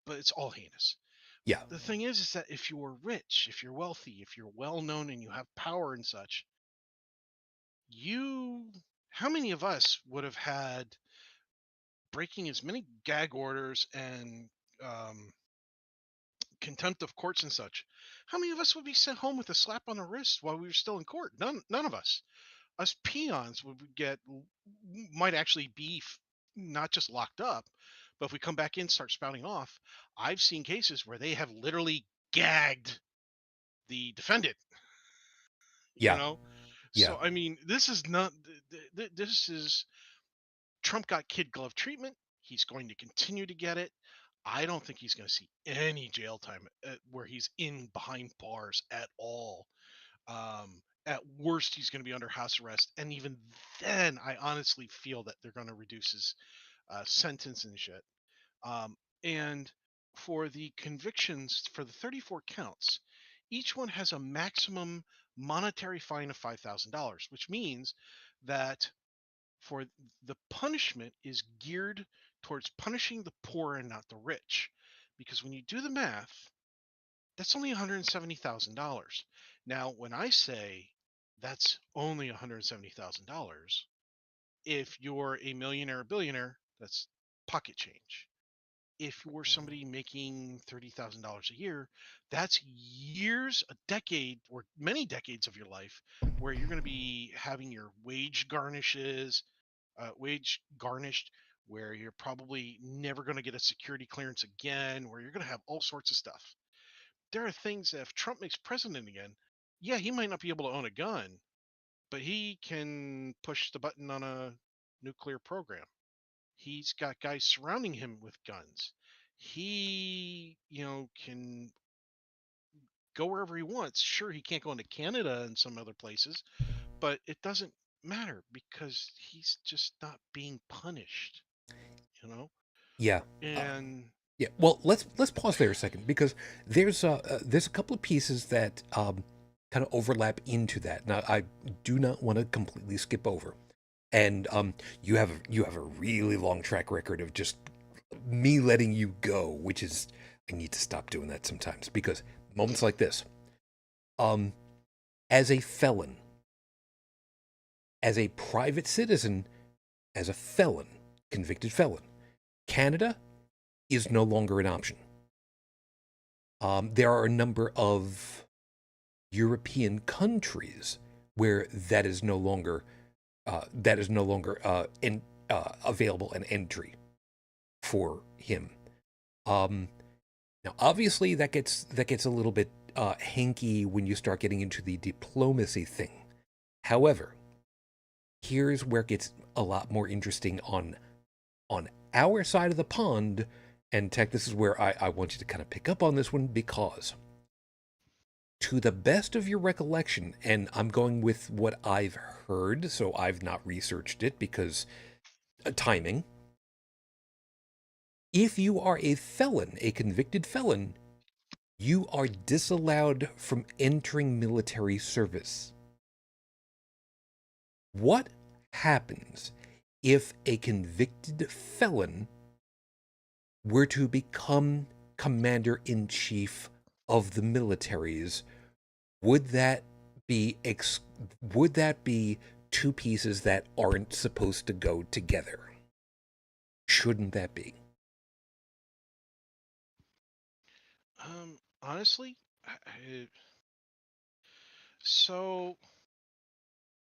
but it's all heinous. yeah, The thing is that if you're rich, if you're wealthy, if you're well known and you have power and such, you how many of us would have had breaking as many gag orders and um, contempt of courts and such? How many of us would be sent home with a slap on the wrist while we were still in court? None of us. Us peons would get might actually be not just locked up, but if we come back in, start spouting off. I've seen cases where they have literally gagged the defendant. You yeah, know, yeah, so I mean, this is not. This is Trump got kid glove treatment. He's going to continue to get it. I don't think he's going to see any jail time where he's in behind bars at all. At worst, he's going to be under house arrest, and even then, I honestly feel that they're going to reduce his sentence and shit. And for the convictions for the 34 counts, each one has a maximum monetary fine of $5,000, which means that for the punishment is geared towards punishing the poor and not the rich. Because when you do the math, That's only $170,000. Now, when I say that's only $170,000, if you're a millionaire or billionaire, that's pocket change. If you're somebody making $30,000 a year, that's years, a decade, or many decades of your life where you're going to be having your wage garnished, where you're probably never going to get a security clearance again, where you're going to have all sorts of stuff. There are things that if Trump makes president again, yeah, he might not be able to own a gun, but he can push the button on a nuclear program. He's got guys surrounding him with guns. He, can go wherever he wants. Sure, he can't go into Canada and some other places, but it doesn't matter because he's just not being punished, you know? Yeah. And Yeah. Well, let's pause there a second because there's a couple of pieces that kind of overlap into that. Now, I do not want to completely skip over, and you have a really long track record of just me letting you go, which is I need to stop doing that sometimes because moments like this, um, as a felon, as a private citizen, as a felon, convicted felon, Canada is no longer an option. There are a number of European countries where that is no longer available an entry for him. Um, Now, obviously, that gets a little bit hanky when you start getting into the diplomacy thing. However, here's where it gets a lot more interesting on our side of the pond. And Tech, this is where I want you to kind of pick up on this one because, to the best of your recollection, and I'm going with what I've heard, so I've not researched it because timing. If you are a felon, a convicted felon, you are disallowed from entering military service. What happens if a convicted felon were to become commander in chief of the militaries? Would that be would that be two pieces that aren't supposed to go together? Shouldn't that be? honestly, so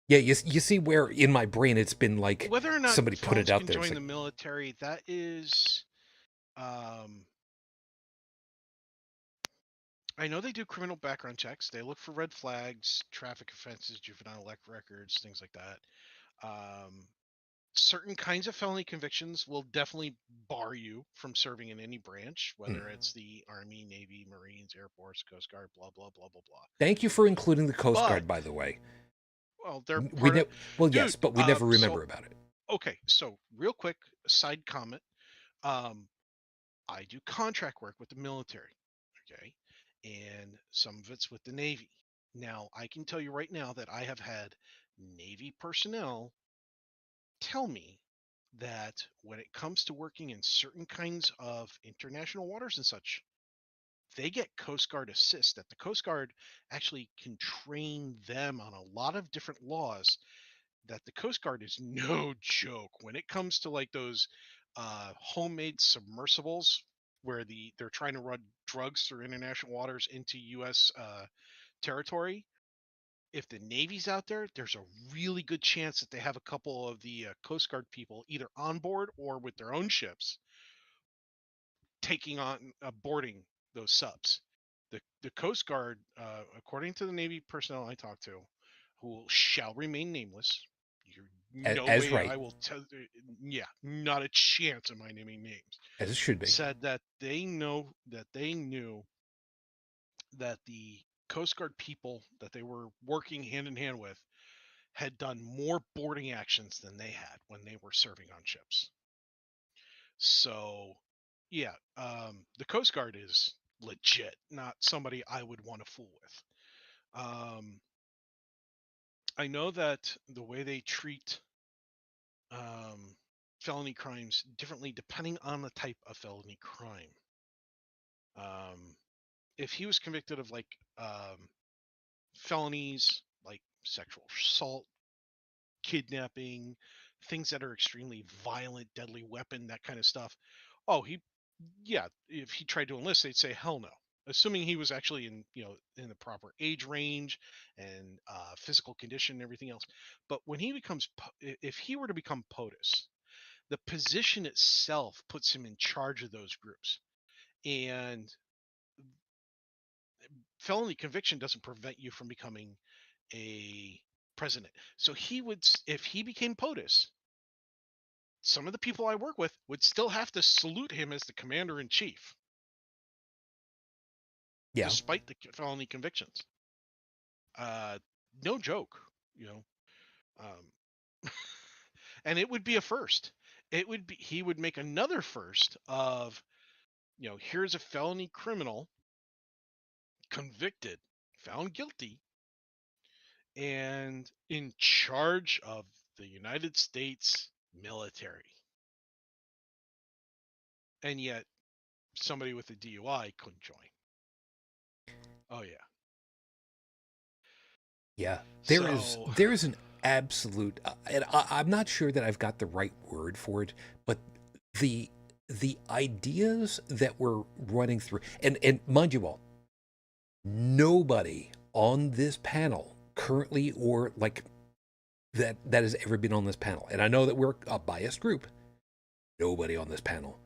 Yeah, you see where in my brain it's been like whether or not somebody put it felons out can there. It's join like, the military, that is, um, I know they do criminal background checks. They look for red flags, traffic offenses, juvenile records, things like that. Um, Certain kinds of felony convictions will definitely bar you from serving in any branch, hmm. whether it's the Army, Navy, Marines, Air Force, Coast Guard, blah blah blah blah blah. Thank you for including the Coast But Guard, by the way. well, they're We part of, ne- well, dude. yes, but we never So remember about it. okay, so real quick side comment. Um, I do contract work with the military, okay, and some of it's with the Navy. Now, I can tell you right now that I have had Navy personnel tell me that when it comes to working in certain kinds of international waters and such, they get Coast Guard assist. That the Coast Guard actually can train them on a lot of different laws. That the Coast Guard is no joke when it comes to like those homemade submersibles where they're trying to run drugs through international waters into U.S. Territory. If the Navy's out there, there's a really good chance that they have a couple of the Coast Guard people either on board or with their own ships taking on boarding those subs. The Coast Guard, according to the Navy personnel I talked to, who shall remain nameless, you no As way right I will tell. Yeah, not a chance am I naming names. as it should be. Said that they knew that the Coast Guard people that they were working hand in hand with had done more boarding actions than they had when they were serving on ships. So, yeah, the Coast Guard is legit, not somebody I would want to fool with. I know that the way they treat um, felony crimes differently depending on the type of felony crime. Um, if he was convicted of like felonies, like sexual assault, kidnapping, things that are extremely violent, deadly weapon, that kind of stuff. Oh, yeah, if he tried to enlist, they'd say hell no. Assuming he was actually in the proper age range and physical condition and everything else. But when he becomes, if he were to become POTUS, the position itself puts him in charge of those groups. And felony conviction doesn't prevent you from becoming a president. So if he became POTUS, some of the people I work with would still have to salute him as the commander in chief, Yeah. despite the felony convictions. Uh, no joke, you know. And it would be a first. He would make another first of, here's a felony criminal convicted, found guilty, and in charge of the United States military. And yet somebody with a DUI couldn't join. Oh yeah. Yeah. So There is an absolute, and I'm not sure that I've got the right word for it, but the the ideas that we're running through, and mind you all, nobody on this panel currently, or like that has ever been on this panel, and I know that we're a biased group, nobody on this panel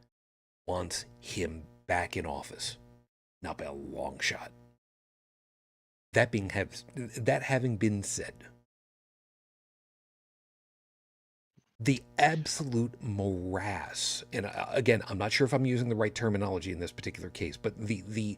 wants him back in office, not by a long shot. That having been said, the absolute morass, and again, I'm not sure if I'm using the right terminology in this particular case, but the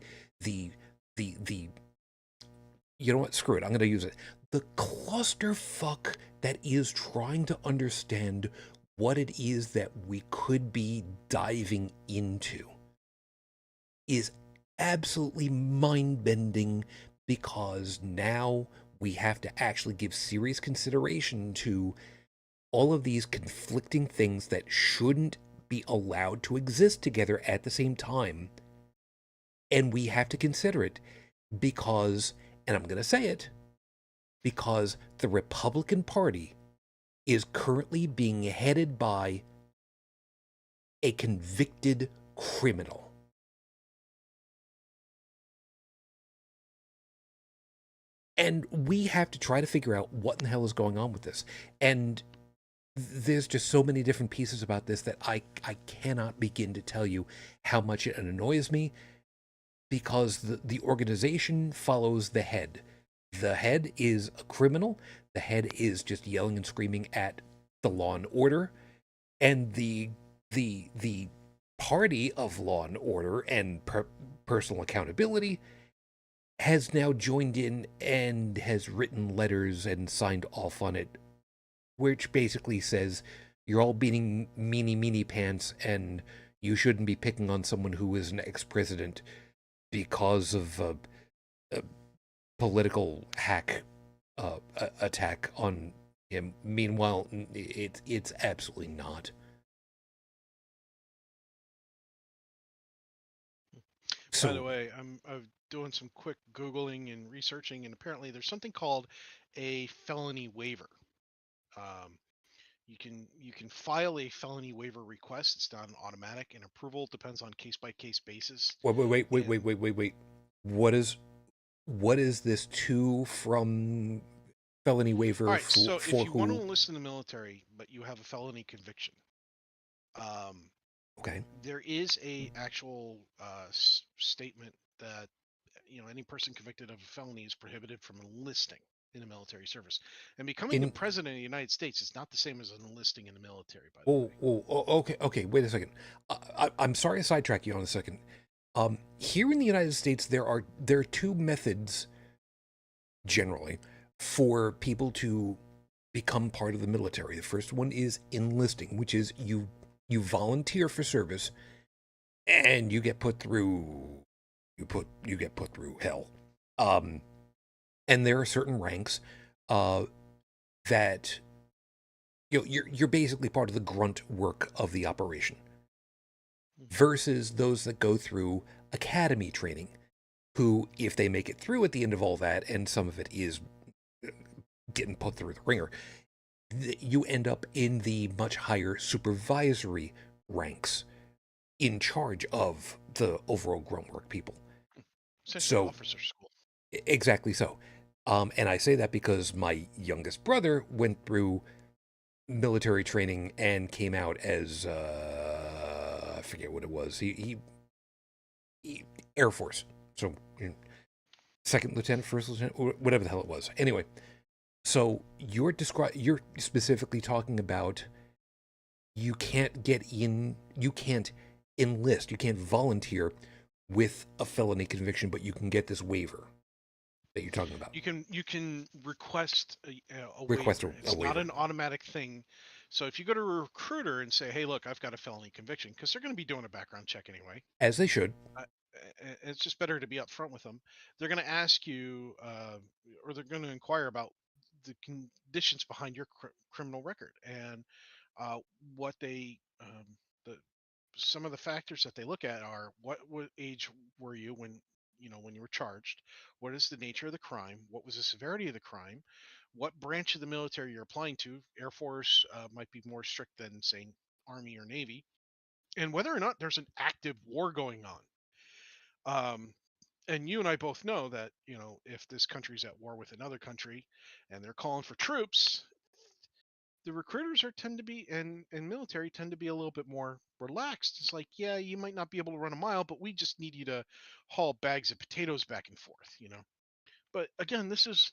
you know what, screw it, I'm going to use it, the clusterfuck that is trying to understand what it is that we could be diving into is absolutely mind-bending, because now we have to actually give serious consideration to all of these conflicting things that shouldn't be allowed to exist together at the same time. And we have to consider it because, and I'm going to say it, because the Republican Party is currently being headed by a convicted criminal. And we have to try to figure out what in the hell is going on with this. And there's just so many different pieces about this that I cannot begin to tell you how much it annoys me, because the organization follows the head. The head is a criminal. The head is just yelling and screaming at the law and order. And the party of law and order and personal accountability has now joined in and has written letters and signed off on it, which basically says you're all being meanie pants and you shouldn't be picking on someone who is an ex-president because of a political hack attack on him. Meanwhile, it's absolutely not. by the So, way, I'm doing some quick Googling and researching, and apparently there's something called a felony waiver. Um, you can file a felony waiver request. It's done automatic, and approval depends on case by case basis. And wait. What is this to from felony all waiver right, so if for you want to who? enlist in the military, but you have a felony conviction, um, Okay. there is a actual statement that any person convicted of a felony is prohibited from enlisting in the military service. And becoming the In president of the United States is not the same as enlisting in the military, by the way. okay. Wait a second. I'm sorry to sidetrack you on a second. Here in the United States, there are two methods generally for people to become part of the military. The first one is enlisting, which is you volunteer for service and you get put through you get put through hell. Um, and there are certain ranks uh, that you're basically part of the grunt work of the operation, Mhm. versus those that go through academy training. who, if they make it through at the end of all that, and some of it is getting put through the ringer, you end up in the much higher supervisory ranks in charge of the overall groundwork people. Essentially, So, officer school. exactly so. And I say that because my youngest brother went through military training and came out as, I forget what it was. He Air Force. So, second lieutenant, first lieutenant, or whatever the hell it was. Anyway, so you're specifically talking about you can't get in, you can't enlist, you can't volunteer with a felony conviction, but you can get this waiver that you're talking about. You can request a Request waiver. a It's not waiver. an automatic thing. So if you go to a recruiter and say, "Hey, look, I've got a felony conviction," because they're going to be doing a background check anyway. As they should. Uh, it's just better to be upfront with them. They're going to ask you, or they're going to inquire about the conditions behind your criminal record and uh, what they the some of the factors that they look at are what age were you when when you were charged, what is the nature of the crime, what was the severity of the crime, what branch of the military you're applying to. Air Force might be more strict than saying Army or Navy, and whether or not there's an active war going on. And you and I both know that if this country's at war with another country and they're calling for troops, the recruiters are tend to be and military tend to be a little bit more relaxed. It's like, yeah, you might not be able to run a mile, but we just need you to haul bags of potatoes back and forth. But again, this is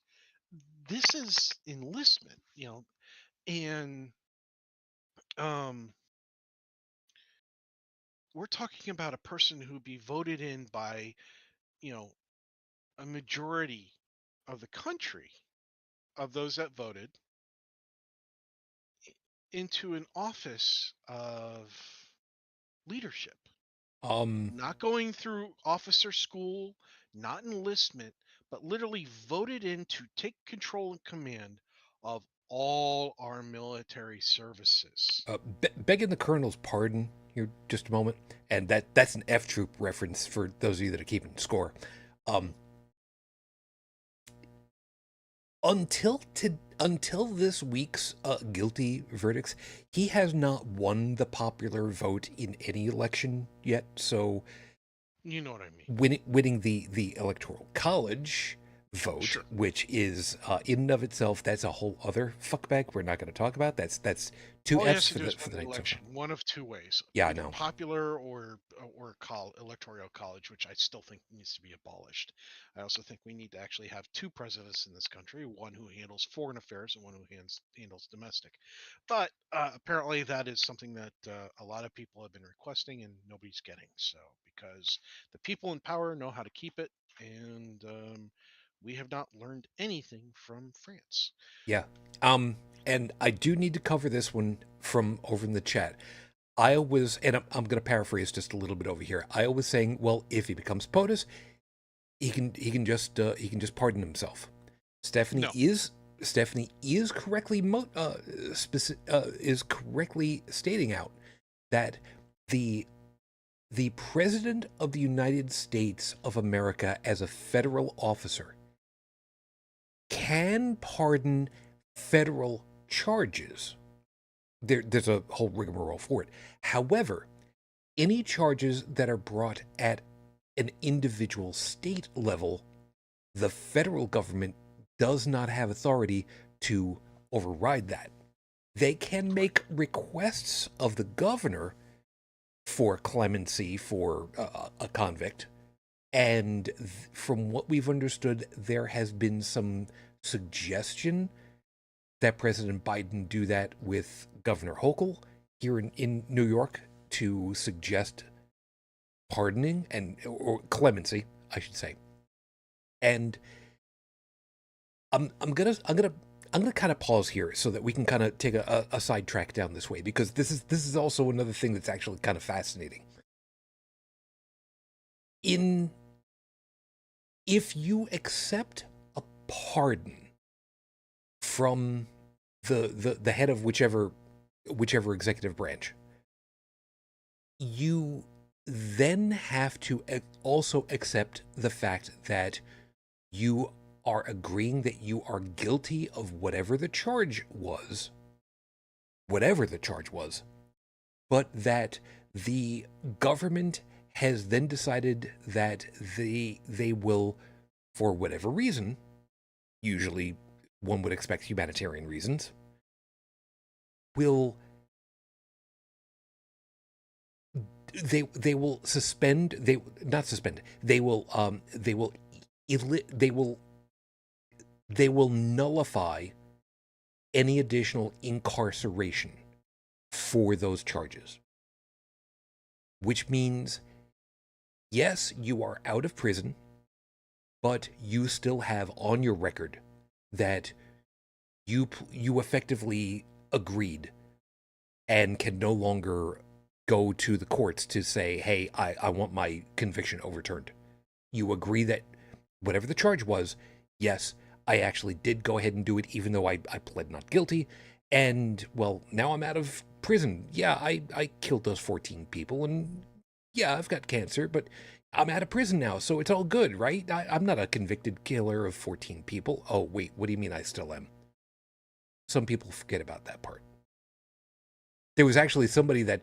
enlistment, and um we're talking about a person who'd be voted in by, you know, a majority of the country, of those that voted, into an office of leadership. Um, Not going through officer school, not enlistment, but literally voted in to take control and command of all our military services. begging the colonel's pardon here just a moment, and that's an F Troop reference for those of you that are keeping score. Um, until this week's guilty verdicts, he has not won the popular vote in any election yet. So You know what I mean? winning the electoral college vote, Sure. which is in and of itself, that's a whole other fuckbag we're not going to talk about. That's two All he has F's to do is for win the the night so far. election, one of two ways: Yeah, I either know. popular or electoral college, which I still think needs to be abolished. I also think we need to actually have two presidents in this country: one who handles foreign affairs and one who handles domestic. But apparently, that is something that a lot of people have been requesting and nobody's getting. So, because the people in power know how to keep it, and we have not learned anything from France. Yeah. And I do need to cover this one from over in the chat. I was, and I'm going to paraphrase just a little bit over here. I was saying, well, if he becomes POTUS, he can just pardon himself. Stephanie No, is Stephanie is correctly is correctly stating out that the the president of the United States of America as a federal officer can pardon federal charges. There's a whole rigmarole for it. However, any charges that are brought at an individual state level, the federal government does not have authority to override that. They can make requests of the governor for clemency for a convict. And from what we've understood, there has been some suggestion that President Biden do that with Governor Hochul here in New York to suggest pardoning or clemency, I should say. And I'm gonna kind of pause here so that we can kind of take a sidetrack down this way, because this is also another thing that's actually kind of fascinating. In If you accept a pardon from the head of whichever executive branch, you then have to also accept the fact that you are agreeing that you are guilty of whatever the charge was, but that the government has then decided that they will, for whatever reason, usually one would expect humanitarian reasons, will they will suspend they not suspend they will they will they will nullify any additional incarceration for those charges, which means yes, you are out of prison, but you still have on your record that you effectively agreed and can no longer go to the courts to say, hey, I want my conviction overturned. You agree that whatever the charge was, yes, I actually did go ahead and do it, even though I pled not guilty. And, well, now I'm out of prison. Yeah, I killed those 14 people, and yeah, I've got cancer, but I'm out of prison now, so it's all good, right? I'm not a convicted killer of 14 people. Oh, wait, what do you mean I still am? Some people forget about that part. There was actually somebody that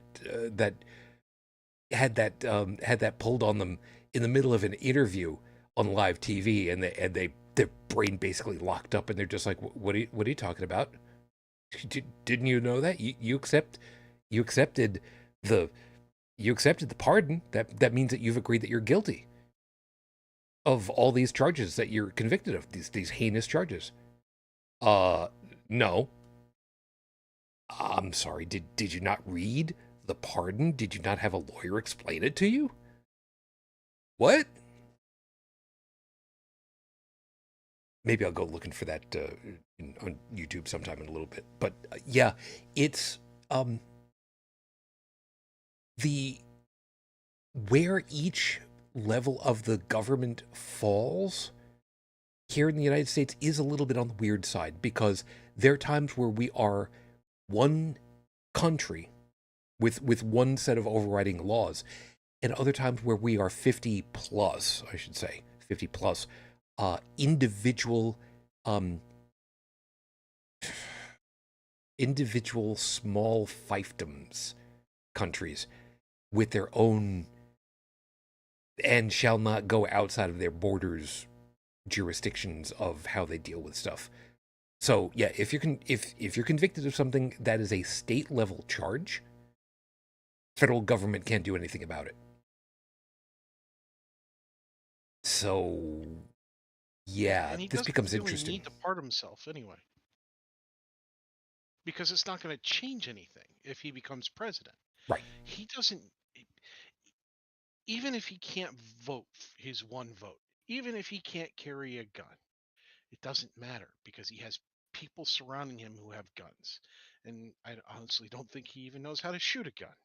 had that pulled on them in the middle of an interview on live TV, and their brain basically locked up, and they're just like, what are you talking about? Didn't you know that you accepted the you accepted the pardon? That means that you've agreed that you're guilty of all these charges that you're convicted of, these heinous charges. Uh, no. I'm sorry. Did you not read the pardon? Did you not have a lawyer explain it to you? What? Maybe I'll go looking for that on YouTube sometime in a little bit. But yeah, it's the where each level of the government falls here in the United States is a little bit on the weird side, because there are times where we are one country with one set of overriding laws, and other times where we are 50 plus, I should say, 50 plus individual um, individual small fiefdoms countries with their own and shall not go outside of their borders jurisdictions of how they deal with stuff. So yeah, if you're convicted of something that is a state level charge, federal government can't do anything about it. So yeah, And he this doesn't becomes really interesting. need to pardon himself anyway, because it's not going to change anything if he becomes president. Right. He doesn't, even if he can't vote his one vote, even if he can't carry a gun, it doesn't matter because he has people surrounding him who have guns. And I honestly don't think he even knows how to shoot a gun.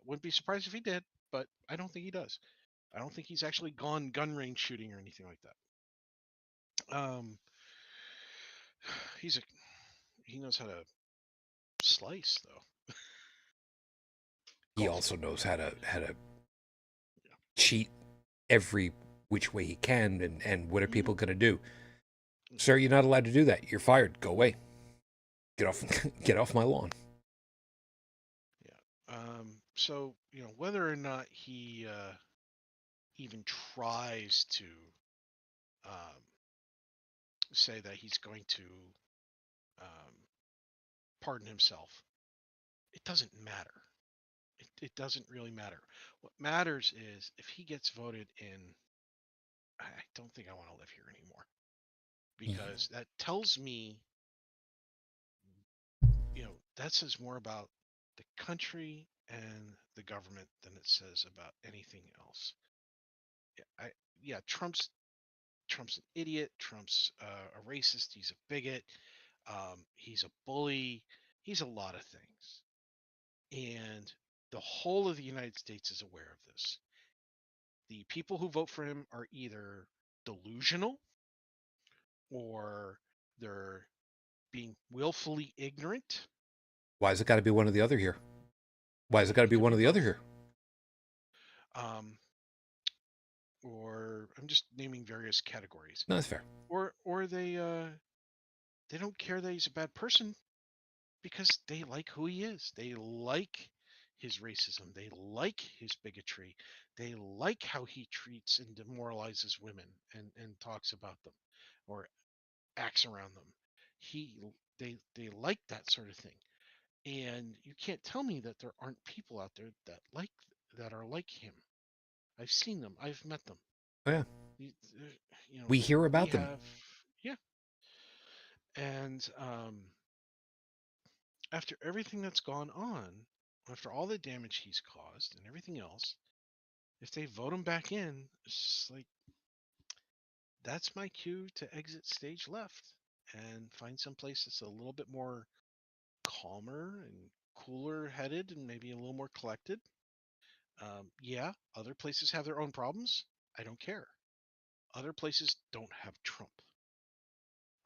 Wouldn't be surprised if he did, but I don't think he does. I don't think he's actually gone gun range shooting or anything like that. He's a he knows how to slice though. He Golf also club. knows how to Yeah. cheat every which way he can, and what are Mhm. people going to do? Sir, you're not allowed to do that. You're fired. Go away. Get off get off my lawn. Yeah. So whether or not he even tries to um, say that he's going to um, pardon himself, it doesn't matter. It doesn't really matter. What matters is if he gets voted in. I don't think I want to live here anymore because that tells me, that says more about the country and the government than it says about anything else. Yeah, Trump's an idiot. Trump's a racist. He's a bigot. He's a bully. He's a lot of things. And the whole of the United States is aware of this. The people who vote for him are either delusional or they're being willfully ignorant. Why has it got to be one or the other here? Why has it got to It be could one be or the other both. here? um, or I'm just naming various categories, No, that's fair. or they don't care that he's a bad person because they like who he is. They like his racism. They like his bigotry. They like how he treats and demoralizes women and talks about them or acts around them. He they like that sort of thing. And you can't tell me that there aren't people out there that are like him. I've seen them. I've met them. Oh, yeah. You, We hear we about them. have, yeah. And after everything that's gone on, after all the damage he's caused and everything else, if they vote him back in, it's like that's my cue to exit stage left and find some place that's a little bit more calmer and cooler headed and maybe a little more collected. Yeah, other places have their own problems. I don't care. Other places don't have Trump.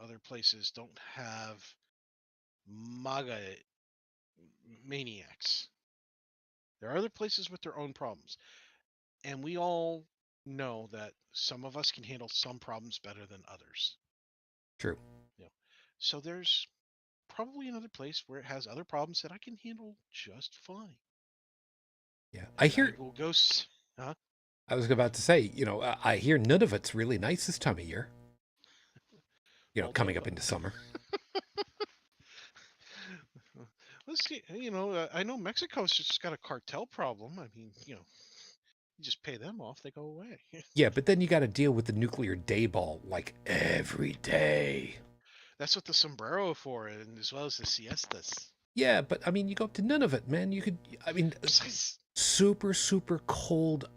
Other places don't have MAGA maniacs. There are other places with their own problems. And we all know that some of us can handle some problems better than others. True. You know, so there's probably another place where it has other problems that I can handle just fine. Yeah. I And I hear, will go. Huh? I was about to say, I hear none of it's really nice this time of year, Well, coming up into summer. let's see. I know Mexico's just got a cartel problem. I mean, you just pay them off, they go away. Yeah, but then you got to deal with the nuclear day ball like every day. That's what the sombrero for, and as well as the siestas. Yeah, but I mean, you go up to none of it, man. I mean, Besides, super, super cold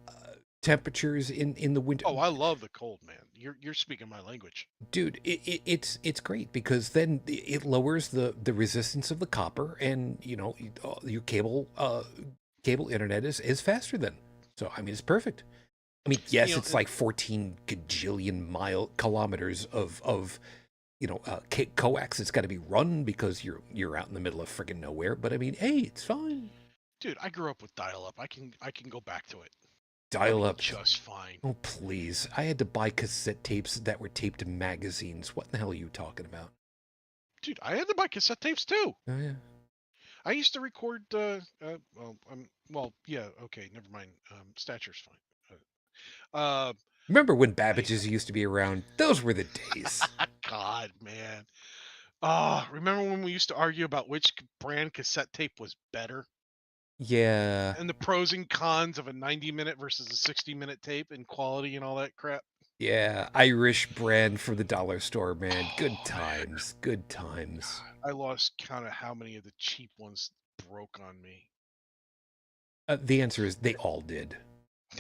temperatures in the winter. oh, I love the cold, man. You're speaking my language. Dude, it's great because then it lowers the resistance of the copper, and your cable internet is faster then. So I mean, it's perfect. I mean, You yes, know, it's like 14 gajillion kilometers of coax. It's got to be run because you're out in the middle of friggin' nowhere. But I mean, hey, it's fine. dude, I grew up with dial-up. I can go back to it. I'll Dial be up. just fine. Oh please! I had to buy cassette tapes that were taped to magazines. What the hell are you talking about? Dude, I had to buy cassette tapes too. Oh yeah. I used to record. Well, yeah, okay, never mind. Stature's fine. Uh, Remember when I, Babbage's used to be around? Those were the days. God, man. Ah, remember when we used to argue about which brand cassette tape was better? Yeah. And the pros and cons of a 90-minute versus a 60-minute tape and quality and all that crap? Yeah. Irish brand from the dollar store, man. Good Oh, man. times. Good times. I lost count of how many of the cheap ones broke on me. The answer is they all did.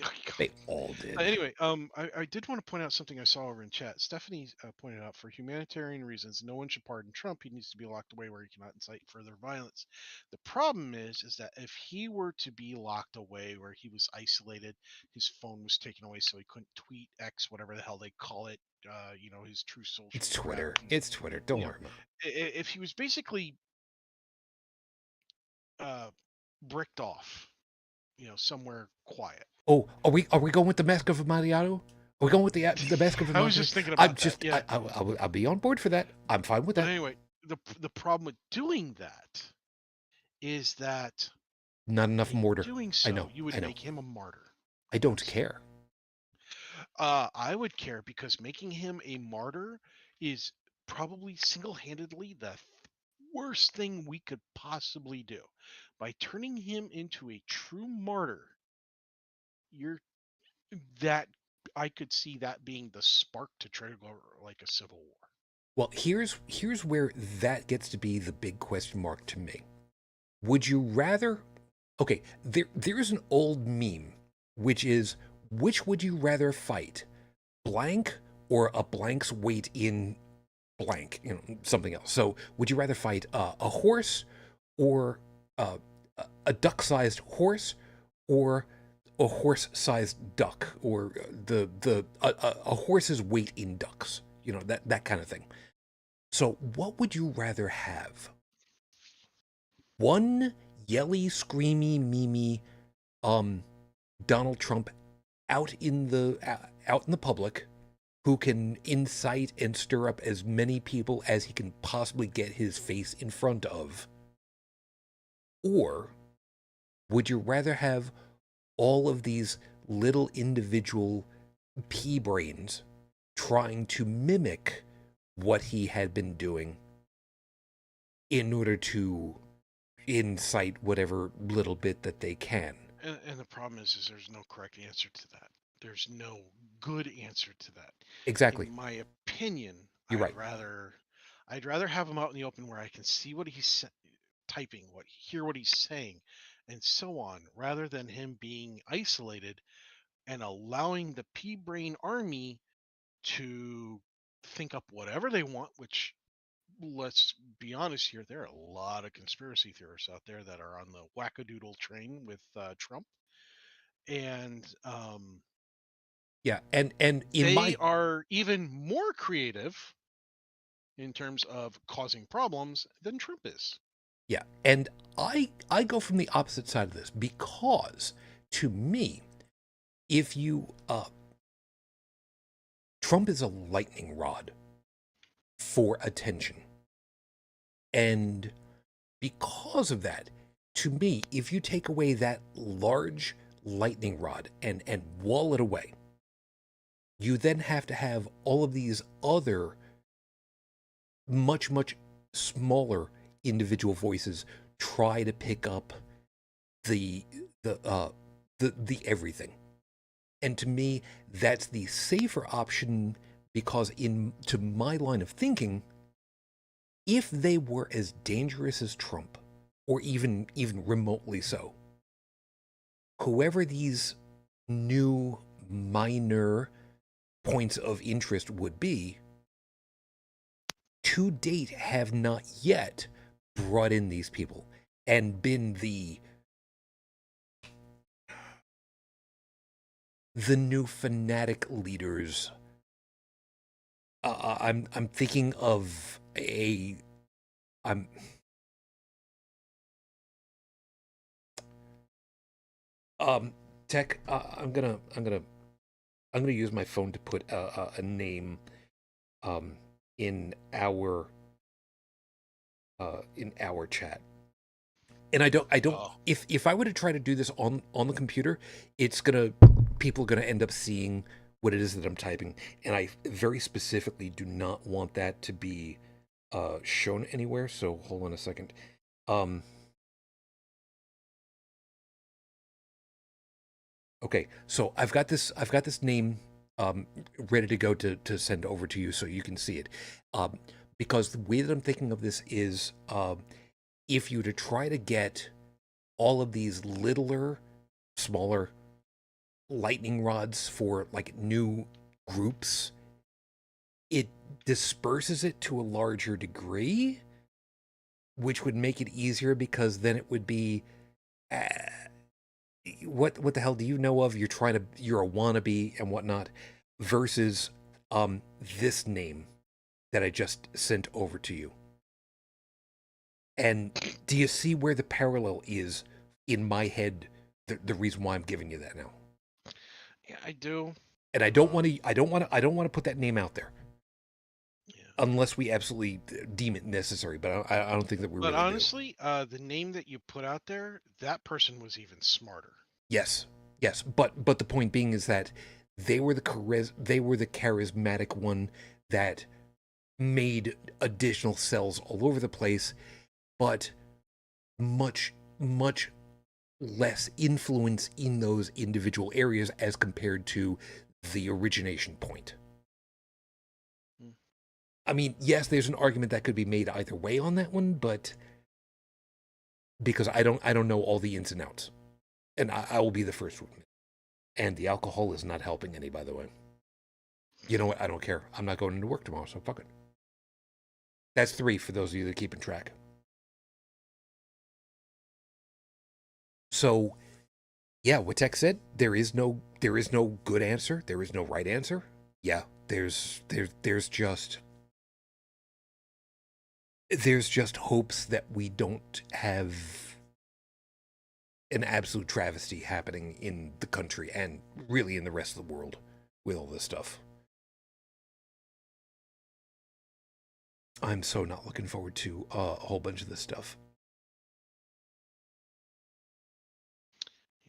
God. They all did. Anyway, I did want to point out something I saw over in chat. Stephanie pointed out for humanitarian reasons, no one should pardon Trump. He needs to be locked away where he cannot incite further violence. The problem is that if he were to be locked away where he was isolated, his phone was taken away so he couldn't tweet X, whatever the hell they call it, his true social It's crap. Twitter. It's Twitter. Don't You know, worry about if he was basically uh, bricked off, somewhere quiet. Oh, are we going with the Mask of Amontillado? Are we going with the Mask of I was Amontillado? just thinking I'm about that. just Yeah. I'll be on board for that. I'm fine with But that. anyway, the problem with doing that is that Not enough in mortar. doing I so, know. you would I know. make him a martyr. I don't care. I would care because making him a martyr is probably single-handedly the worst thing we could possibly do. By turning him into a true martyr, you're that I could see that being the spark to trigger like a civil war. Well, here's where that gets to be the big question mark to me. Would you rather? Okay, there's an old meme, which is which would you rather fight, blank or a blank's weight in blank, something else. So, would you rather fight a horse or uh, a duck-sized horse or a horse-sized duck or a horse's weight in ducks? That kind of thing. So, what would you rather have? One yelly, screamy, memey, Donald Trump out in the public, who can incite and stir up as many people as he can possibly get his face in front of? Or would you rather have all of these little individual pea brains trying to mimic what he had been doing in order to incite whatever little bit that they can? And the problem is there's no correct answer to that. There's no good answer to that. Exactly. In my opinion, You're right. I'd rather have him out in the open where I can see what he's typing, hear what he's saying, and so on, rather than him being isolated and allowing the pea brain army to think up whatever they want. Which, let's be honest here, there are a lot of conspiracy theorists out there that are on the wackadoodle train with Trump, and Yeah, and in they my are even more creative in terms of causing problems than Trump is. yeah, and I go from the opposite side of this, because to me, if you Trump is a lightning rod for attention. And because of that, to me, if you take away that large lightning rod and wall it away, you then have to have all of these other much, much smaller individual voices try to pick up the everything. And to me, that's the safer option, because to my line of thinking, if they were as dangerous as Trump, or even remotely so, whoever these new minor points of interest would be, to date have not yet brought in these people and been the new fanatic leaders. I'm thinking of I'm Tech. I'm gonna use my phone to put a name in our chat. And I don't Oh, if I were to try to do this on the computer, people are gonna end up seeing what it is that I'm typing, and I very specifically do not want that to be shown anywhere. So hold on a second. Okay, so I've got this name ready to go to send over to you so you can see it. Because the way that I'm thinking of this is, if you were to try to get all of these littler, smaller lightning rods for like new groups, it disperses it to a larger degree, which would make it easier, because then it would be, what the hell do you know of? You're a wannabe and whatnot, versus this name that I just sent over to you. And do you see where the parallel is in my head? The reason why I'm giving you that now. yeah, I do. And I don't want to put that name out there Yeah. unless we absolutely deem it necessary. But I don't think that we But really do. honestly, the name that you put out there, that person was even smarter. Yes, yes. But the point being is that they were the charismatic one that made additional cells all over the place, but much, much less influence in those individual areas as compared to the origination point. Hmm. I mean, yes, there's an argument that could be made either way on that one, but because I don't know all the ins and outs, and I will be the first to admit. And the alcohol is not helping any, by the way. You know what? I don't care. I'm not going into work tomorrow, so fuck it. That's 3 for those of you that are keeping track. So, yeah, what Tech said, there is no good answer. There is no right answer. Yeah, there's just hopes that we don't have an absolute travesty happening in the country and really in the rest of the world with all this stuff. I'm so not looking forward to a whole bunch of this stuff.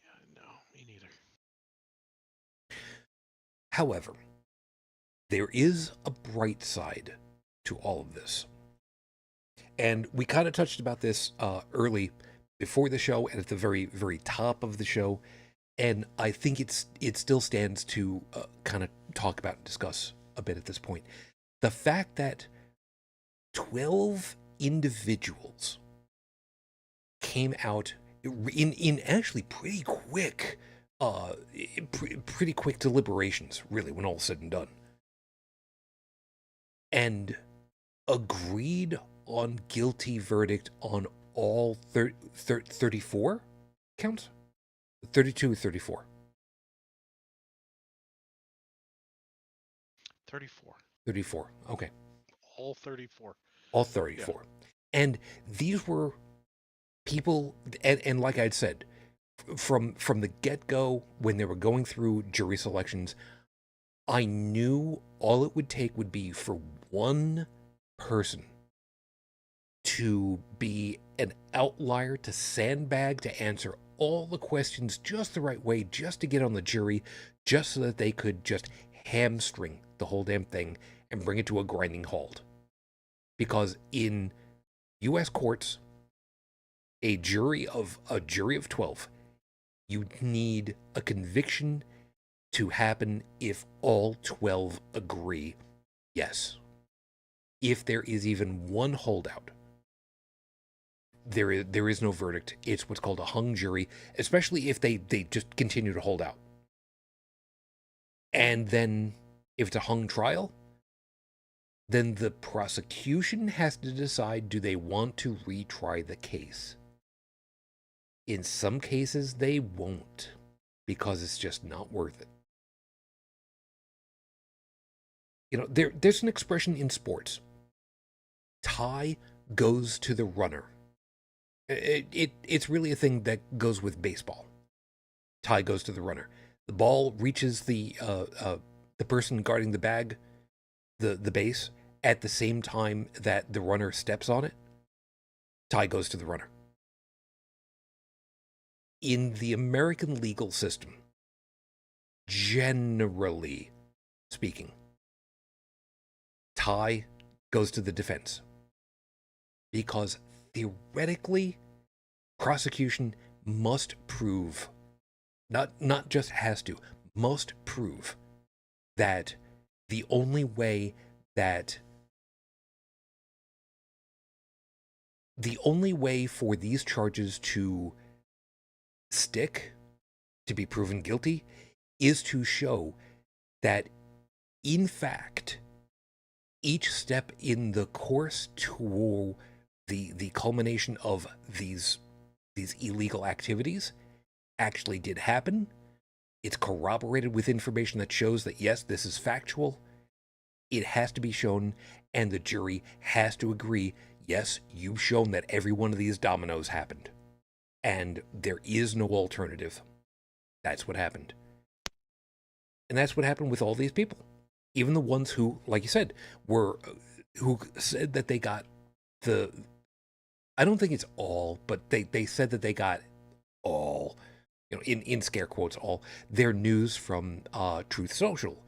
Yeah, no, me neither. However, there is a bright side to all of this. And we kind of touched about this early before the show and at the very, very top of the show. And I think it still stands to kind of talk about and discuss a bit at this point. The fact that 12 individuals came out in actually pretty quick deliberations, really, when all's said and done, and agreed on guilty verdict on all 34 counts? 32 or 34? 34. 34, okay. All 34. All 34. Yeah. And these were people, and like I'd said, from the get-go, when they were going through jury selections, I knew all it would take would be for one person to be an outlier, to sandbag, to answer all the questions just the right way, just to get on the jury, just so that they could just hamstring the whole damn thing and bring it to a grinding halt. Because in U.S. courts, a jury of 12, you need a conviction to happen if all 12 agree yes. If there is even one holdout, there is no verdict. It's what's called a hung jury, especially if they just continue to hold out. And then if it's a hung trial, then the prosecution has to decide, do they want to retry the case? In some cases, they won't, because it's just not worth it. You know, there's an expression in sports. Tie goes to the runner. It's really a thing that goes with baseball. Tie goes to the runner. The ball reaches the person guarding the bag, the base, at the same time that the runner steps on it. Tie goes to the runner. In the American legal system, generally speaking, tie goes to the defense. Because theoretically, prosecution must prove, not just has to, must prove that the only way for these charges to stick, to be proven guilty, is to show that, in fact, each step in the course to the culmination of these illegal activities actually did happen. It's corroborated with information that shows that, yes, this is factual. It has to be shown, and the jury has to agree, yes, you've shown that every one of these dominoes happened. And there is no alternative. That's what happened. And that's what happened with all these people. Even the ones who, like you said, who said that they got I don't think it's all, but they said that they got all, in scare quotes, all their news from Truth Social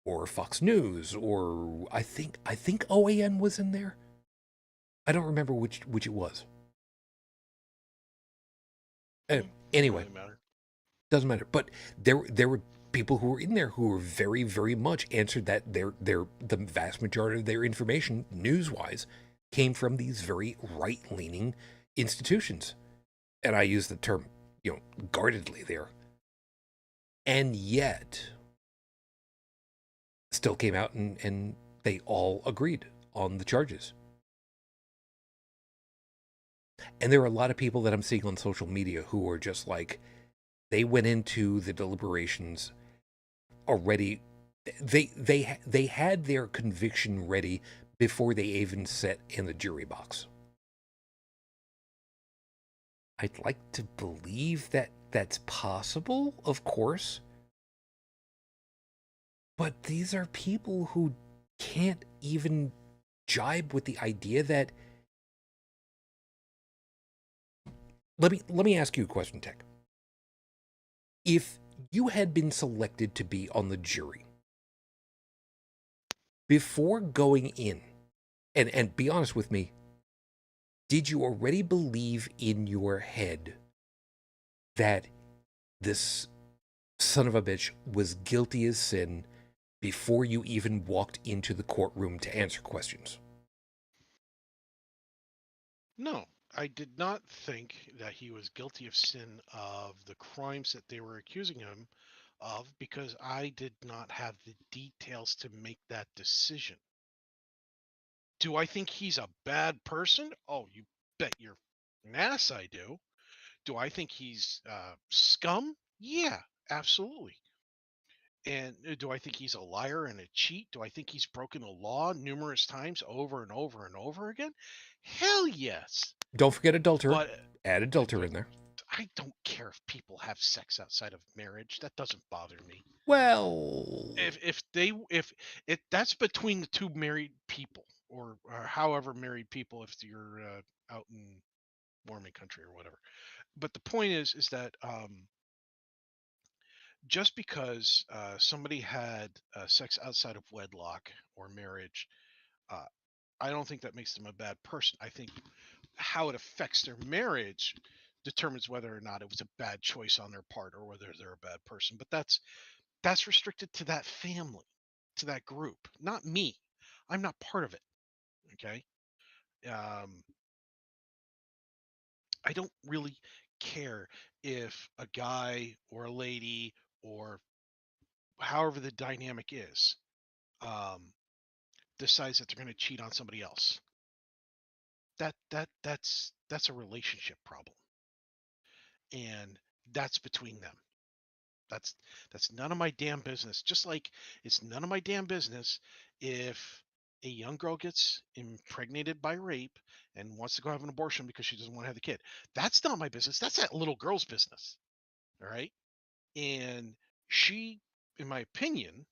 or Fox News, or I think OAN was in there. I don't remember which it was. Anyway, doesn't matter. But there were people who were in there who were very, very much answered that the vast majority of their information, news-wise, came from these very right-leaning institutions. And I use the term, guardedly there. And yet, still came out and they all agreed on the charges. And there are a lot of people that I'm seeing on social media who are just like, they went into the deliberations already. They had their conviction ready before they even sat in the jury box. I'd like to believe that that's possible, of course. But these are people who can't even jibe with the idea that let me ask you a question, Tech. If you had been selected to be on the jury before going in, and be honest with me, did you already believe in your head that this son of a bitch was guilty as sin before you even walked into the courtroom to answer questions? No, I did not think that he was guilty of sin of the crimes that they were accusing him of because I did not have the details to make that decision. Do I think he's a bad person? Oh, you bet your ass I do. Do I think he's scum? Yeah, absolutely. And do I think he's a liar and a cheat? Do I think he's broken the law numerous times over and over and over again? Hell yes. Don't forget adulterer. But Add uh, adulterer d- in there. I don't care if people have sex outside of marriage. That doesn't bother me. Well, If that's between the two married people or however married people if you're out in Mormon country or whatever. But the point is that just because somebody had sex outside of wedlock or marriage, uh, I don't think that makes them a bad person. I think how it affects their marriage determines whether or not it was a bad choice on their part or whether they're a bad person. But that's restricted to that family, to that group, not me. I'm not part of it. Okay. Um, I don't really care if a guy or a lady or however the dynamic is um, decides that they're going to cheat on somebody else. That's a relationship problem, and that's between them. That's that's none of my damn business. Just like it's none of my damn business if a young girl gets impregnated by rape and wants to go have an abortion because she doesn't want to have the kid. That's not my business. That's that little girl's business. All right. And she, in my opinion,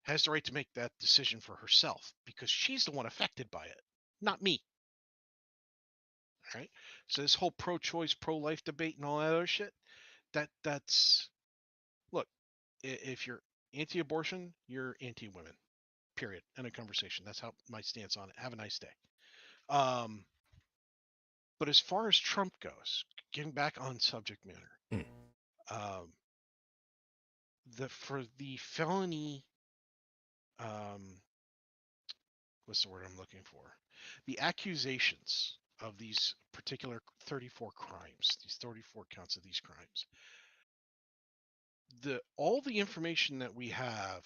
has the right to make that decision for herself because she's the one affected by it, not me. All right. So this whole pro-choice, pro-life debate and all that other shit, that's look, if you're anti-abortion, you're anti-women. Period. End of conversation. That's how my stance on it. Have a nice day. Um, but as far as Trump goes, getting back on subject matter, hmm, um, for the felony, um, what's the word I'm looking for? The accusations of these particular 34 crimes, these 34 counts of these crimes. All the information that we have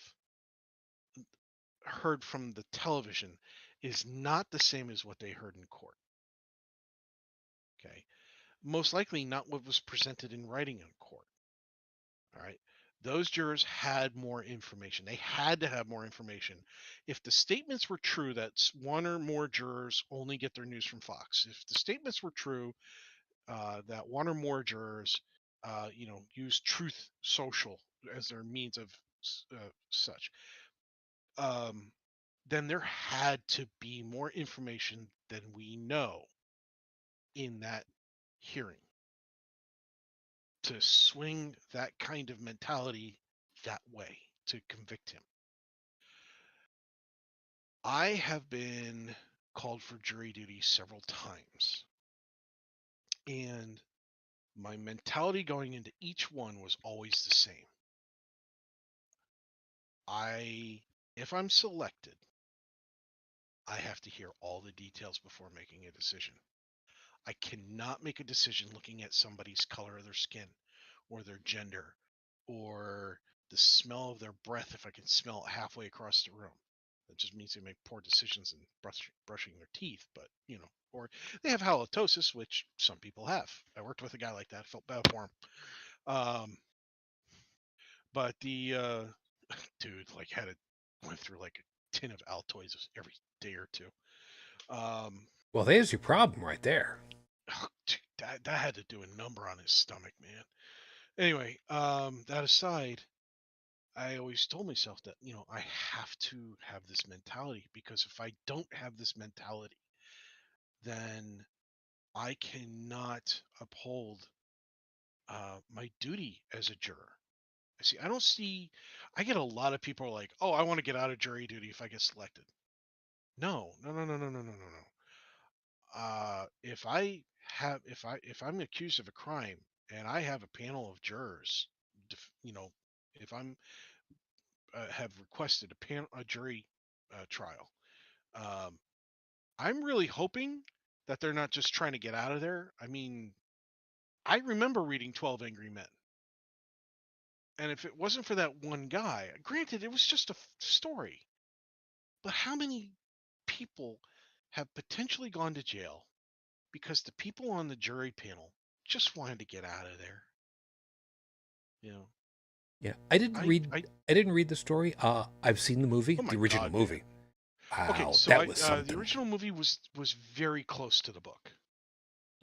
heard from the television is not the same as what they heard in court. Okay. Most likely not what was presented in writing in court. All right. Those jurors had more information. They had to have more information. If the statements were true that one or more jurors only get their news from Fox, if the statements were true that one or more jurors, use Truth Social as their means of such, um, then there had to be more information than we know in that hearing to swing that kind of mentality that way to convict him. I have been called for jury duty several times, and my mentality going into each one was always the same. If I'm selected, I have to hear all the details before making a decision. I cannot make a decision looking at somebody's color of their skin or their gender or the smell of their breath if I can smell it halfway across the room. That just means they make poor decisions in brushing their teeth, but or they have halitosis, which some people have. I worked with a guy like that. I felt bad for him. Um, but the dude went through like a tin of Altoids every day or two. Um, well, there's your problem right there. that had to do a number on his stomach, man. Anyway, that aside, I always told myself that, I have to have this mentality, because if I don't have this mentality, then I cannot uphold my duty as a juror. I get a lot of people are like, oh, I want to get out of jury duty if I get selected. No, no, no, no, no, no, no, no, no. If I'm accused of a crime and I have a panel of jurors, if I'm have requested a jury trial, um, I'm really hoping that they're not just trying to get out of there. I mean, I remember reading 12 Angry Men. And if it wasn't for that one guy, granted, it was just a story, but how many people have potentially gone to jail because the people on the jury panel just wanted to get out of there? You know, Yeah, I didn't I, read. I, I didn't read the story. I've seen the movie, oh the my original God, man. movie. Okay, Wow, so that was the something. original movie was very close to the book.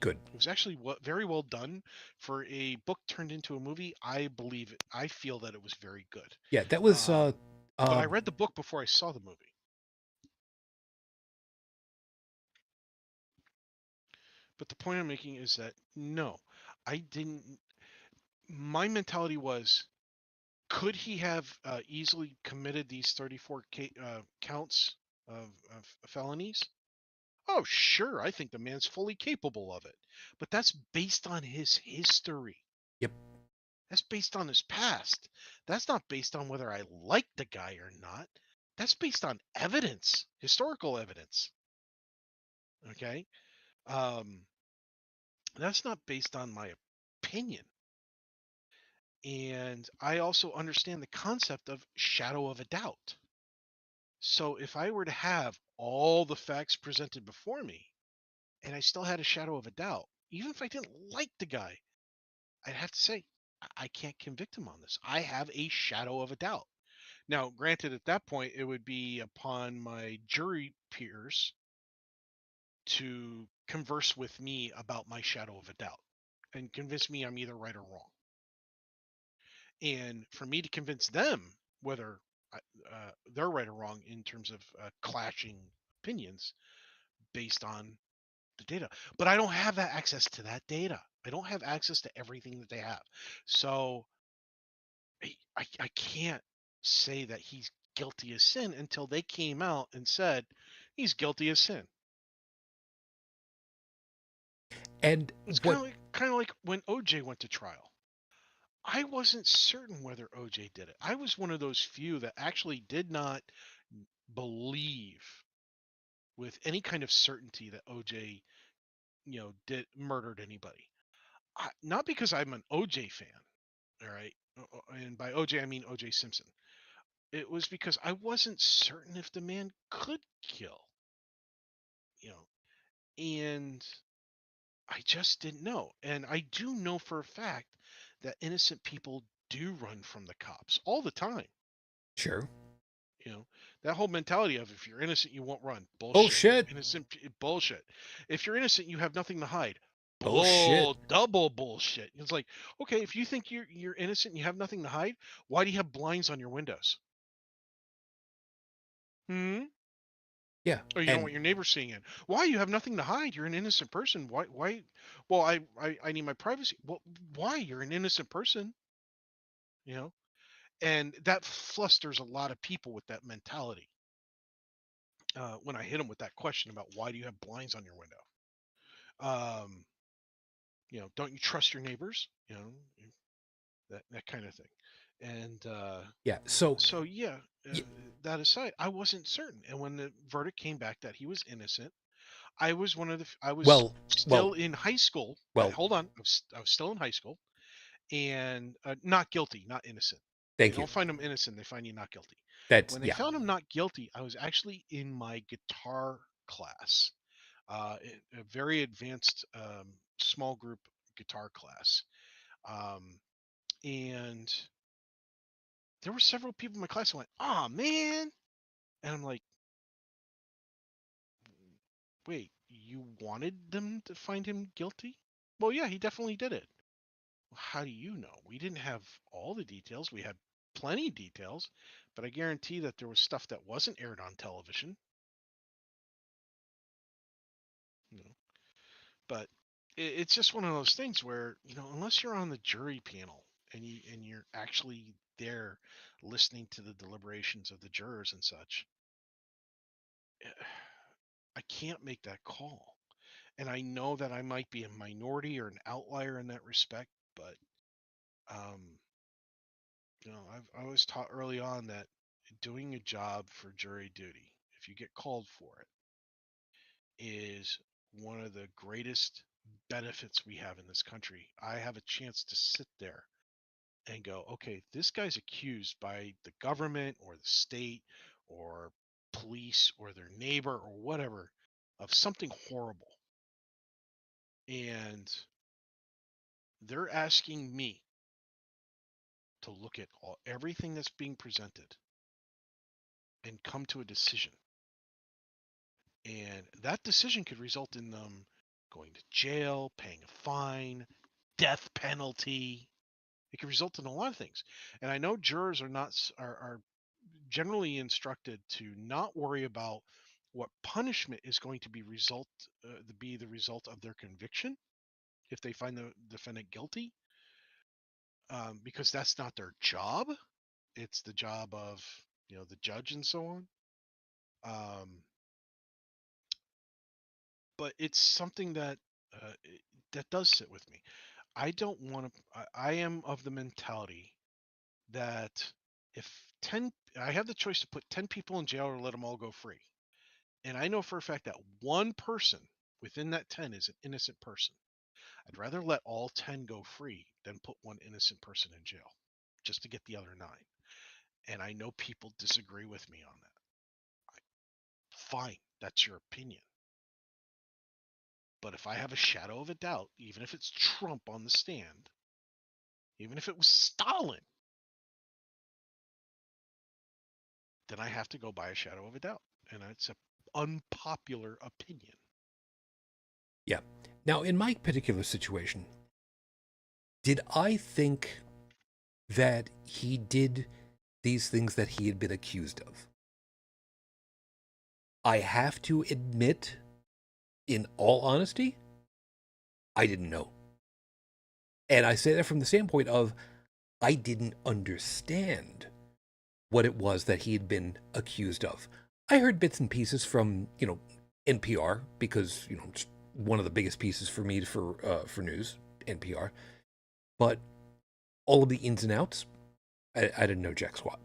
Good. It was actually very well done for a book turned into a movie. I believe it. I feel that it was very good. Yeah, that was. But I read the book before I saw the movie. But the point I'm making is that no, I didn't. My mentality was, could he have easily committed these 34 counts of felonies? Oh, sure. I think the man's fully capable of it. But that's based on his history. Yep. That's based on his past. That's not based on whether I like the guy or not. That's based on evidence, historical evidence. Okay. Um, that's not based on my opinion. And I also understand the concept of shadow of a doubt. So if I were to have all the facts presented before me and I still had a shadow of a doubt, even if I didn't like the guy, I'd have to say, I can't convict him on this. I have a shadow of a doubt. Now, granted, at that point, it would be upon my jury peers to converse with me about my shadow of a doubt and convince me I'm either right or wrong. And for me to convince them whether they're right or wrong in terms of clashing opinions based on the data. But I don't have that access to that data. I don't have access to everything that they have. So I can't say that he's guilty of sin until they came out and said he's guilty of sin. And It's what? kind of like when OJ went to trial. I wasn't certain whether OJ did it. I was one of those few that actually did not believe with any kind of certainty that OJ, did murdered anybody. Not because I'm an OJ fan, all right? And by OJ I mean OJ Simpson. It was because I wasn't certain if the man could kill, you know, and I just didn't know. And I do know for a fact that innocent people do run from the cops all the time. Sure. You know, that whole mentality of if you're innocent, you won't run. Bullshit. Bullshit. Bullshit. If you're innocent, you have nothing to hide. Bullshit. Double bullshit. It's like, okay, if you think you're innocent and you have nothing to hide, why do you have blinds on your windows? Hmm? Yeah. Or you don't And want your neighbors seeing it. Why? You have nothing to hide. You're an innocent person. Why? Well, I need my privacy. Well, why? You're an innocent person, you know? And that flusters a lot of people with that mentality. When I hit them with that question about why do you have blinds on your window? Um, don't you trust your neighbors? That kind of thing. And yeah. So so yeah, uh, y- that aside, I wasn't certain. And when the verdict came back that he was innocent, I was well, well, still in high school. well. Hold on, I was still in high school, and not guilty, not innocent. They Thank you. don't find him innocent; they find you not guilty. That's When they yeah. found him not guilty, I was actually in my guitar class, a very advanced small group guitar class, um, and there were several people in my class who went, "Oh man," and I'm like, "Wait, you wanted them to find him guilty?" Well, yeah, he definitely did it. How do you know? We didn't have all the details. We had plenty of details, but I guarantee that there was stuff that wasn't aired on television. You know, but it's just one of those things where, unless you're on the jury panel and you're actually there listening to the deliberations of the jurors and such, I can't make that call. And I know that I might be a minority or an outlier in that respect, but um, I was taught early on that doing a job for jury duty, if you get called for it, is one of the greatest benefits we have in this country. I have a chance to sit there and go, okay, this guy's accused by the government or the state or police or their neighbor or whatever of something horrible. And they're asking me to look at everything that's being presented and come to a decision. And that decision could result in them going to jail, paying a fine, death penalty. It could result in a lot of things. And I know jurors are not are generally instructed to not worry about what punishment is going to be the result of their conviction if they find the defendant guilty, because that's not their job. It's the job of the judge and so on. Um, but it's something that that does sit with me. I don't want to. I am of the mentality that if 10, I have the choice to put 10 people in jail or let them all go free. And I know for a fact that one person within that 10 is an innocent person. I'd rather let all 10 go free than put one innocent person in jail just to get the other 9. And I know people disagree with me on that. Fine, that's your opinion. But if I have a shadow of a doubt, even if it's Trump on the stand, even if it was Stalin, then I have to go by a shadow of a doubt. And it's an unpopular opinion. Yeah. Now, in my particular situation, did I think that he did these things that he had been accused of? I have to admit, in all honesty, I didn't know. And I say that from the standpoint of I didn't understand what it was that he had been accused of. I heard bits and pieces from, NPR, because, it's one of the biggest pieces for me for news, NPR. But all of the ins and outs, I didn't know jack squat.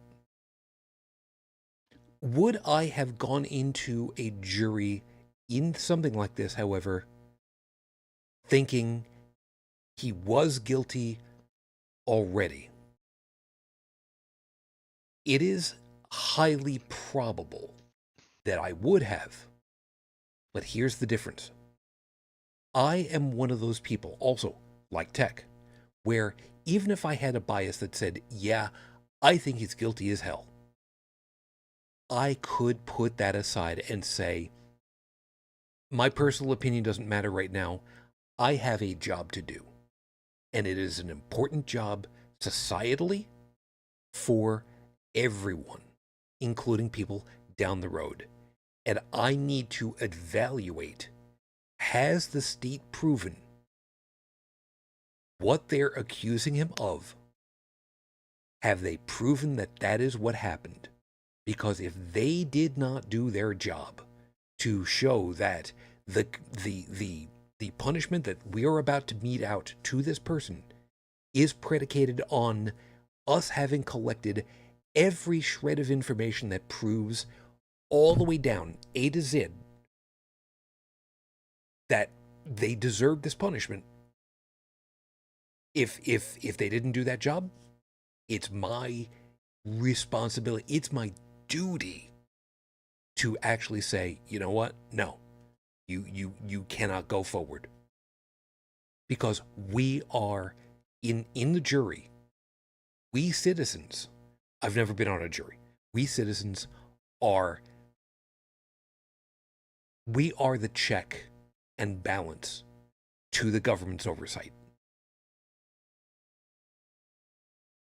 Would I have gone into a jury in something like this, however, thinking he was guilty already? It is highly probable that I would have. But here's the difference. I am one of those people, also, like Tech, where even if I had a bias that said, yeah, I think he's guilty as hell, I could put that aside and say, my personal opinion doesn't matter right now. I have a job to do. And it is an important job societally for everyone, including people down the road. And I need to evaluate, has the state proven what they're accusing him of? Have they proven that that is what happened? Because if they did not do their job to show that the punishment that we are about to mete out to this person is predicated on us having collected every shred of information that proves all the way down A to Z that they deserve this punishment. If they didn't do that job, it's my responsibility, it's my duty to actually say, you know what? No. You cannot go forward. Because we are in the jury. We citizens, I've never been on a jury. We citizens are the check and balance to the government's oversight.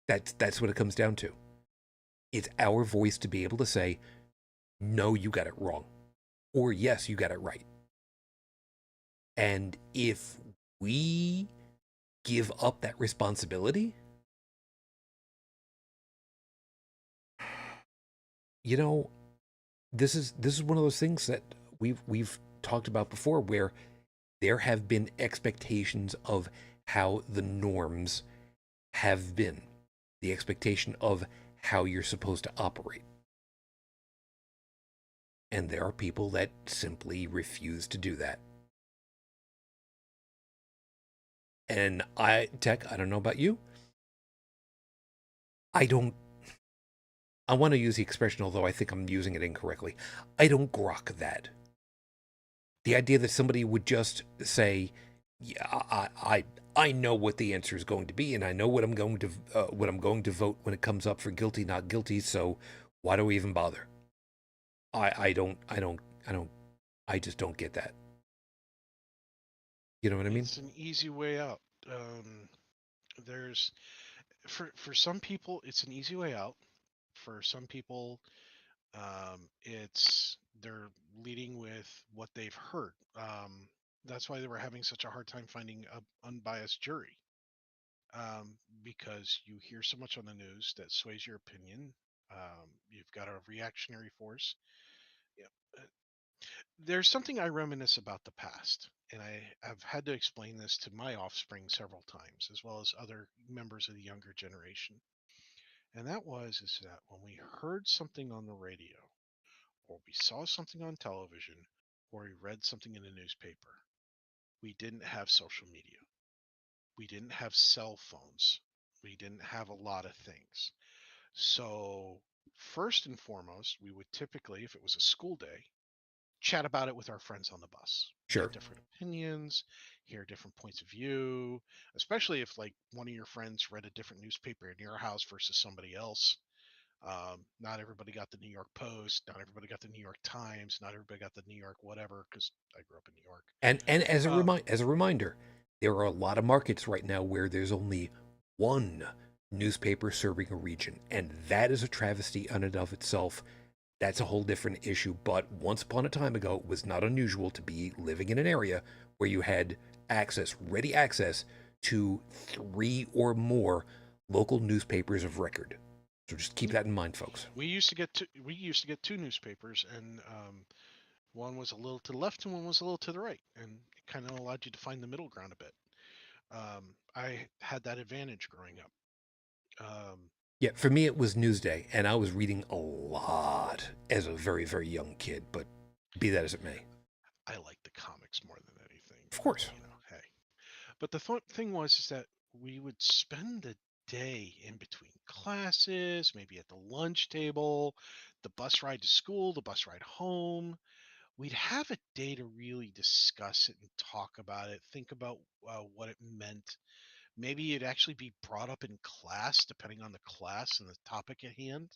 That's what it comes down to. It's our voice to be able to say, no, you got it wrong, or yes, you got it right. And if we give up that responsibility, you know, this is one of those things that we've talked about before, where there have been expectations of how the norms have been, the expectation of how you're supposed to operate. And there are people that simply refuse to do that. And Tech, I don't know about you. I don't, I want to use the expression, although I think I'm using it incorrectly. I don't grok that. The idea that somebody would just say, yeah, I know what the answer is going to be, and I know what I'm going to vote when it comes up for guilty, not guilty. So why do we even bother? I don't, I just don't get that. You know what I mean? It's an easy way out. There's for some people, it's an easy way out. For some people, it's they're leading with what they've heard. That's why they were having such a hard time finding a unbiased jury, because you hear so much on the news that sways your opinion. You've got a reactionary force. Yeah. There's something I reminisce about the past, and have had to explain this to my offspring several times, as well as other members of the younger generation. And that is that when we heard something on the radio, or we saw something on television, or we read something in a newspaper, we didn't have social media. We didn't have cell phones. We didn't have a lot of things. So, first and foremost, we would typically, if it was a school day, chat about it with our friends on the bus, Sure. get different opinions, hear different points of view, especially if like one of your friends read a different newspaper in your house versus somebody else. Not everybody got the New York Post, not everybody got the New York Times, not everybody got the New York whatever, because I grew up in New York. And Um, as a reminder, there are a lot of markets right now where there's only one newspaper serving a region, and that is a travesty in and of itself. That's a whole different issue. But once upon a time ago, it was not unusual to be living in an area where you had ready access to three or more local newspapers of record. So just keep yeah, that in mind, folks. we used to get two newspapers, and one was a little to the left and one was a little to the right, and it kind of allowed you to find the middle ground a bit. I had that advantage growing up. Um, Yeah, for me it was Newsday, and I was reading a lot as a very, very young kid, but be that as it may. I like the comics more than anything, Of but course. hey. But the thing was is that we would spend the day in between classes, maybe at the lunch table, the bus ride to school, the bus ride home. We'd have a day to really discuss it and talk about it, think about what it meant. Maybe it'd actually be brought up in class, depending on the class and the topic at hand.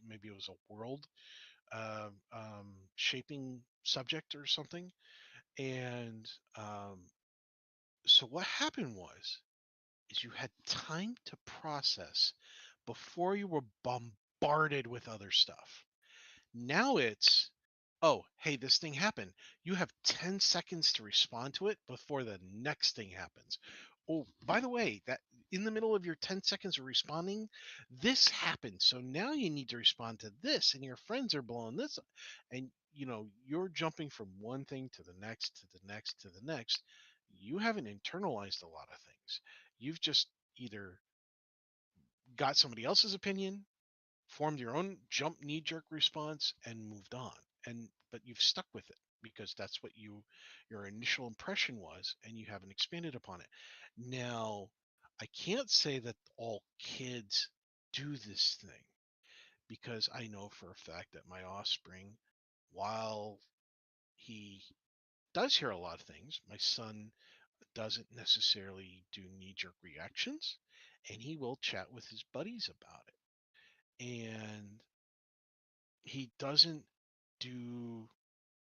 Maybe it was a world shaping subject or something. And so what happened is you had time to process before you were bombarded with other stuff. Now it's, oh, hey, this thing happened. You have 10 seconds to respond to it before the next thing happens. Oh, by the way, that in the middle of your 10 seconds of responding, this happened. So now you need to respond to this, and your friends are blowing this. And you're jumping from one thing to the next, to the next, to the next. You haven't internalized a lot of things. You've just either got somebody else's opinion, formed your own jump knee jerk response, and moved on. But you've stuck with it because that's what your initial impression was, and you haven't expanded upon it. Now, I can't say that all kids do this thing, because I know for a fact that my offspring, while he does hear a lot of things, my son doesn't necessarily do knee jerk reactions, and he will chat with his buddies about it. And he doesn't do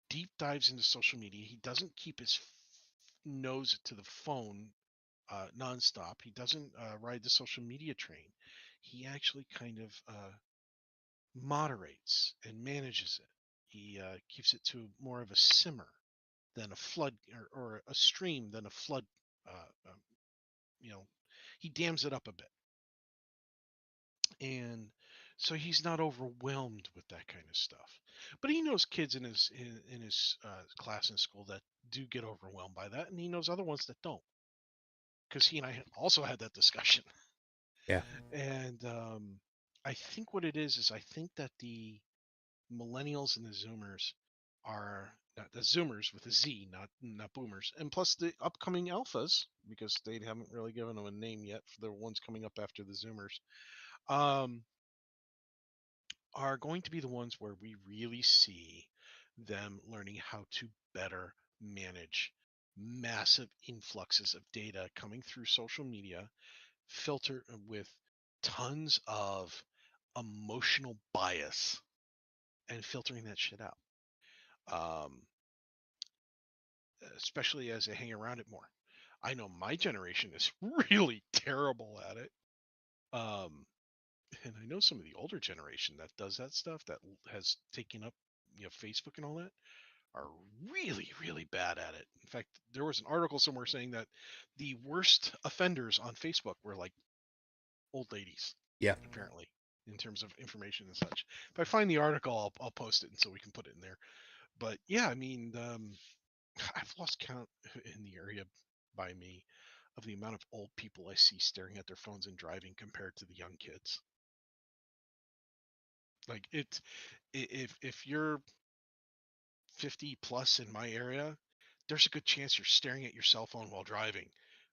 deep dives into social media. He doesn't keep his nose to the phone nonstop. He doesn't ride the social media train. He actually kind of moderates and manages it. He keeps it to more of a simmer than a flood, or a stream than a flood. Uh, um, you know, he dams it up a bit, and so he's not overwhelmed with that kind of stuff. But he knows kids in his class in school that do get overwhelmed by that, and he knows other ones that don't, because he and I also had that discussion. Yeah. And I think what it is I think that the millennials and the Zoomers are not the Zoomers with a Z, not Boomers, and plus the upcoming Alphas, because they haven't really given them a name yet for the ones coming up after the Zoomers, um, are going to be the ones where we really see them learning how to better manage massive influxes of data coming through social media, filter with tons of emotional bias, and filtering that shit out. Um, Especially as they hang around it more. I know my generation is really terrible at it. Um, and I know some of the older generation that does that stuff, that has taken up, Facebook and all that, are really, really bad at it. In fact, there was an article somewhere saying that the worst offenders on Facebook were like old ladies, Yeah. apparently, in terms of information and such. If I find the article, I'll post it, and so we can put it in there. But yeah, I mean, I've lost count in the area by me of the amount of old people I see staring at their phones and driving compared to the young kids. Like if you're 50 plus in my area, there's a good chance you're staring at your cell phone while driving,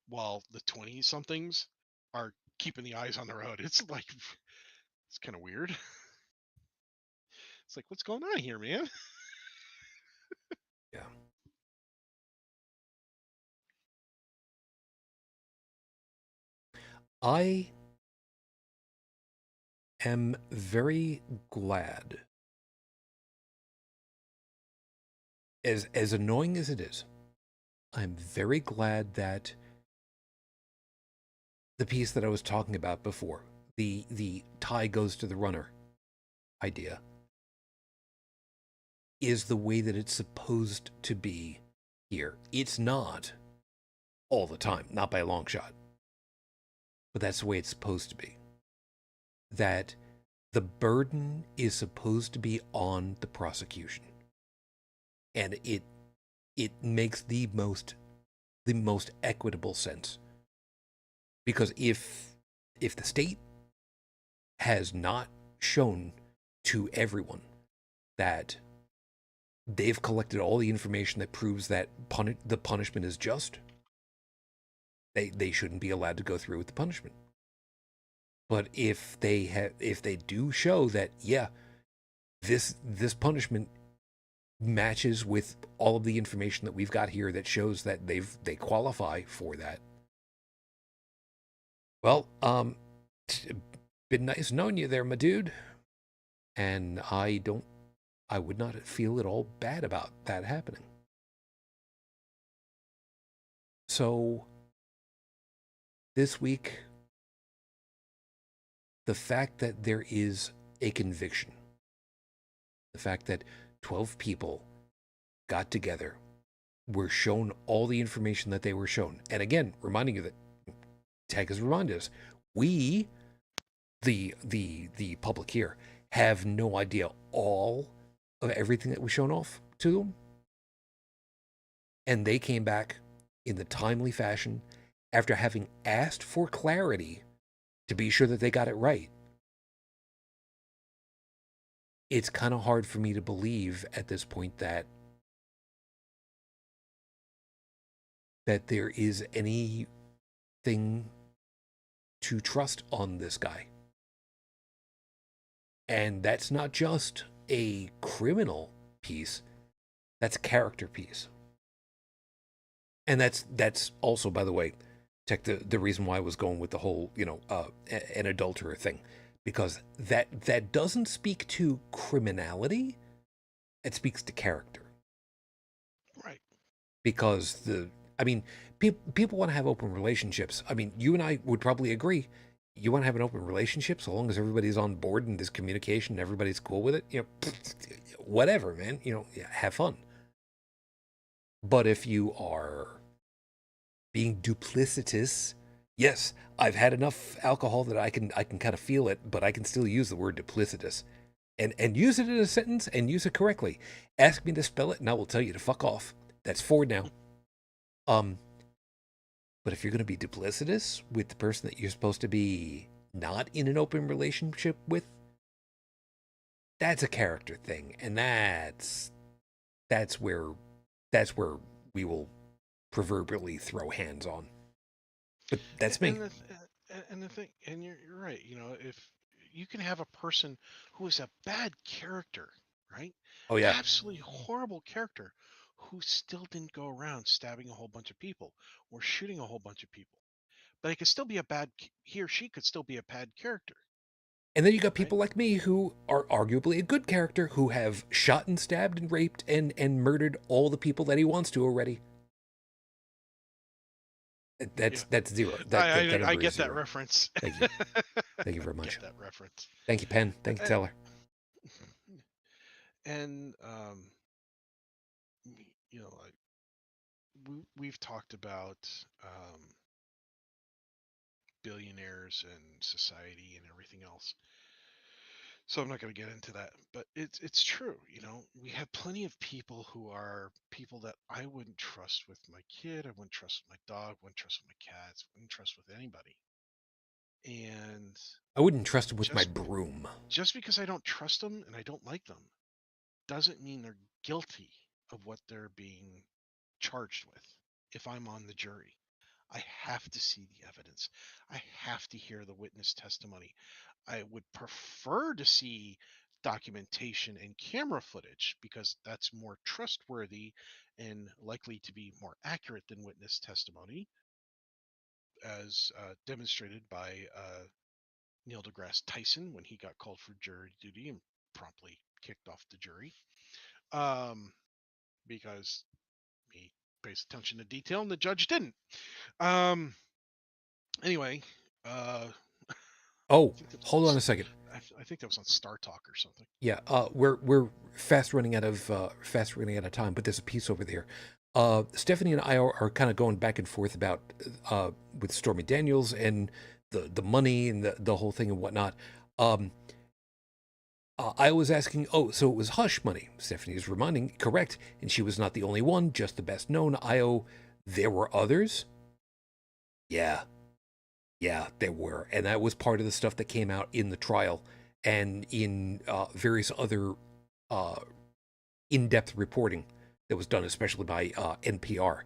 while the 20 somethings are keeping the eyes on the road. It's like, it's kind of weird. It's like, what's going on here, man? Yeah. I am very glad, as annoying as it is, I'm very glad that the piece that I was talking about before, the tie goes to the runner idea, is the way that it's supposed to be here. It's not all the time, not by a long shot, but that's the way it's supposed to be. That the burden is supposed to be on the prosecution, and it makes the most equitable sense, because if the state has not shown to everyone that they've collected all the information that proves that the punishment is just, they shouldn't be allowed to go through with the punishment. But if they do show that, yeah, this punishment matches with all of the information that we've got here that shows that they qualify for that, well, it's been nice knowing you there, my dude. And I would not feel at all bad about that happening. So this week, the fact that there is a conviction, the fact that 12 people got together, were shown all the information that they were shown, and again, reminding you that Tech has reminded us, we, the public here, have no idea all of everything that was shown off to them, and they came back in the timely fashion after having asked for clarity to be sure that they got it right. It's kind of hard for me to believe at this point that there is anything to trust on this guy. And that's not just a criminal piece, that's a character piece. And that's also, by the way, Tech, the reason why I was going with the whole, an adulterer thing, because that doesn't speak to criminality, it speaks to character. Right. Because I mean, people want to have open relationships. I mean, you and I would probably agree. You want to have an open relationship so long as everybody's on board and there's communication and everybody's cool with it. Whatever, man. Yeah, have fun. But if you are being duplicitous, yes, I've had enough alcohol that I can kind of feel it, but I can still use the word duplicitous. And use it in a sentence and use it correctly. Ask me to spell it and I will tell you to fuck off. That's 4 now. But if you're going to be duplicitous with the person that you're supposed to be not in an open relationship with, that's a character thing, and that's where we will proverbially throw hands on. But that's me. And the thing, and you're right. If you can have a person who is a bad character, right? Oh yeah. Absolutely horrible character, who still didn't go around stabbing a whole bunch of people or shooting a whole bunch of people, but he could still be he or she could still be a bad character, And then you got right? people like me who are arguably a good character who have shot and stabbed and raped and murdered all the people that he wants to already. Yeah, That's zero. That I number is get that 0. reference. Thank you. Thank you very Get much. that reference. Thank you, Penn. Thank you, Uh, Teller. And like we've talked about billionaires and society and everything else. So I'm not going to get into that, but it's true. We have plenty of people who are people that I wouldn't trust with my kid. I wouldn't trust with my dog. Wouldn't trust with my cats. Wouldn't trust with anybody. And I wouldn't trust him with my just broom. just because I don't trust them and I don't like them doesn't mean they're guilty of what they're being charged with. If I'm on the jury, I have to see the evidence. I have to hear the witness testimony. I would prefer to see documentation and camera footage because that's more trustworthy and likely to be more accurate than witness testimony, as demonstrated by Neil deGrasse Tyson when he got called for jury duty and promptly kicked off the jury, because he pays attention to detail and the judge didn't. Um, anyway, Oh, I think that was hold on a second. I think that was on Star Talk or something. Yeah, we're fast running out of time, but there's a piece over there. Stephanie and I are kind of going back and forth about with Stormy Daniels and the money and the whole thing and whatnot. I was asking, oh, so it was hush money. Stephanie is reminding, correct, and she was not the only one, just the best known. There were others. Yeah, there were, and that was part of the stuff that came out in the trial and in various other in-depth reporting that was done, especially by NPR.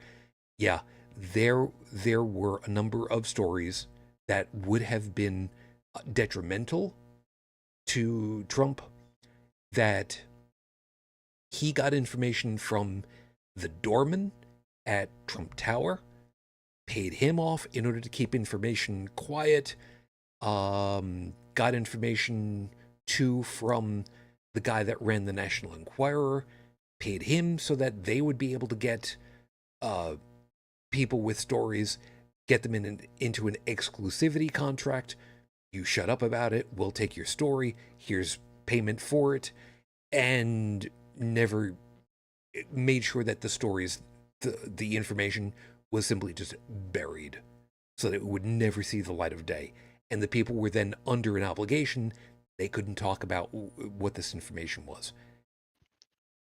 Yeah, there were a number of stories that would have been detrimental to Trump, that he got information from the doorman at Trump Tower, paid him off in order to keep information quiet, got information too from the guy that ran the National Enquirer, paid him so that they would be able to get people with stories, get them into an exclusivity contract. You shut up about it, we'll take your story, here's payment for it, and never made sure that the stories, the information was simply just buried so that it would never see the light of day. And the people were then under an obligation. They couldn't talk about what this information was.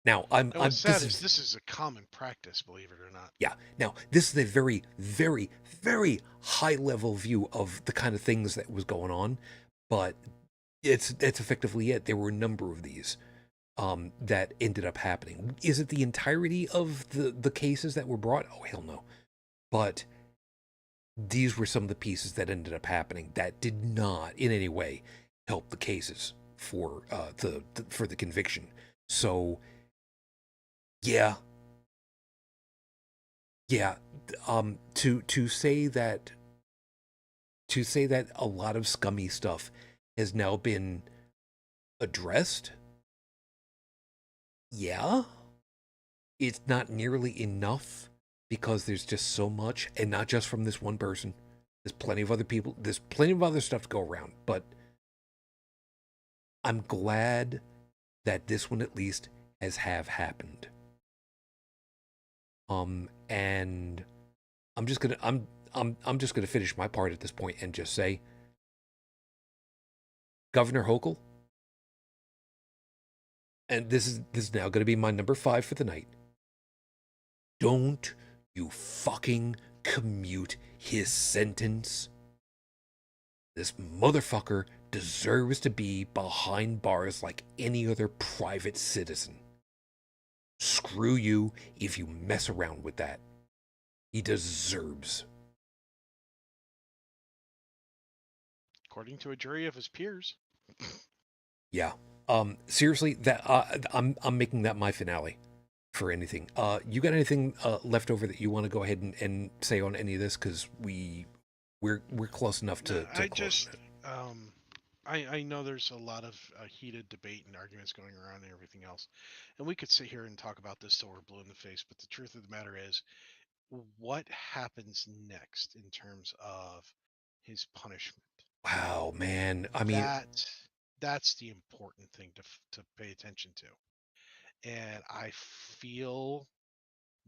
Now, And what's sad is this is a common practice, believe it or not. Yeah. Now, this is a very, very, very high level view of the kind of things that was going on, but it's effectively it. There were a number of these that ended up happening. Is it the entirety of the cases that were brought? Oh, hell no. But these were some of the pieces that ended up happening that did not in any way help the cases for the conviction. So, yeah. Yeah, to say that a lot of scummy stuff has now been addressed, yeah, it's not nearly enough because there's just so much, and not just from this one person. There's plenty of other people. There's plenty of other stuff to go around, but I'm glad that this one at least has happened. And I'm just gonna finish my part at this point and just say, Governor Hochul, and this is now gonna be my number 5 for the night. Don't you fucking commute his sentence. This motherfucker deserves to be behind bars like any other private citizen. Screw you if you mess around with that. He deserves. According to a jury of his peers. Yeah. Seriously, that I'm making that my finale for anything. You got anything left over that you want to go ahead and say on any of this? Because we're close enough to I close. just I know there's a lot of heated debate and arguments going around and everything else, and we could sit here and talk about this till we're blue in the face. But the truth of the matter is, what happens next in terms of his punishment? Wow, man. I mean, That that's the important thing to pay attention to. And I feel,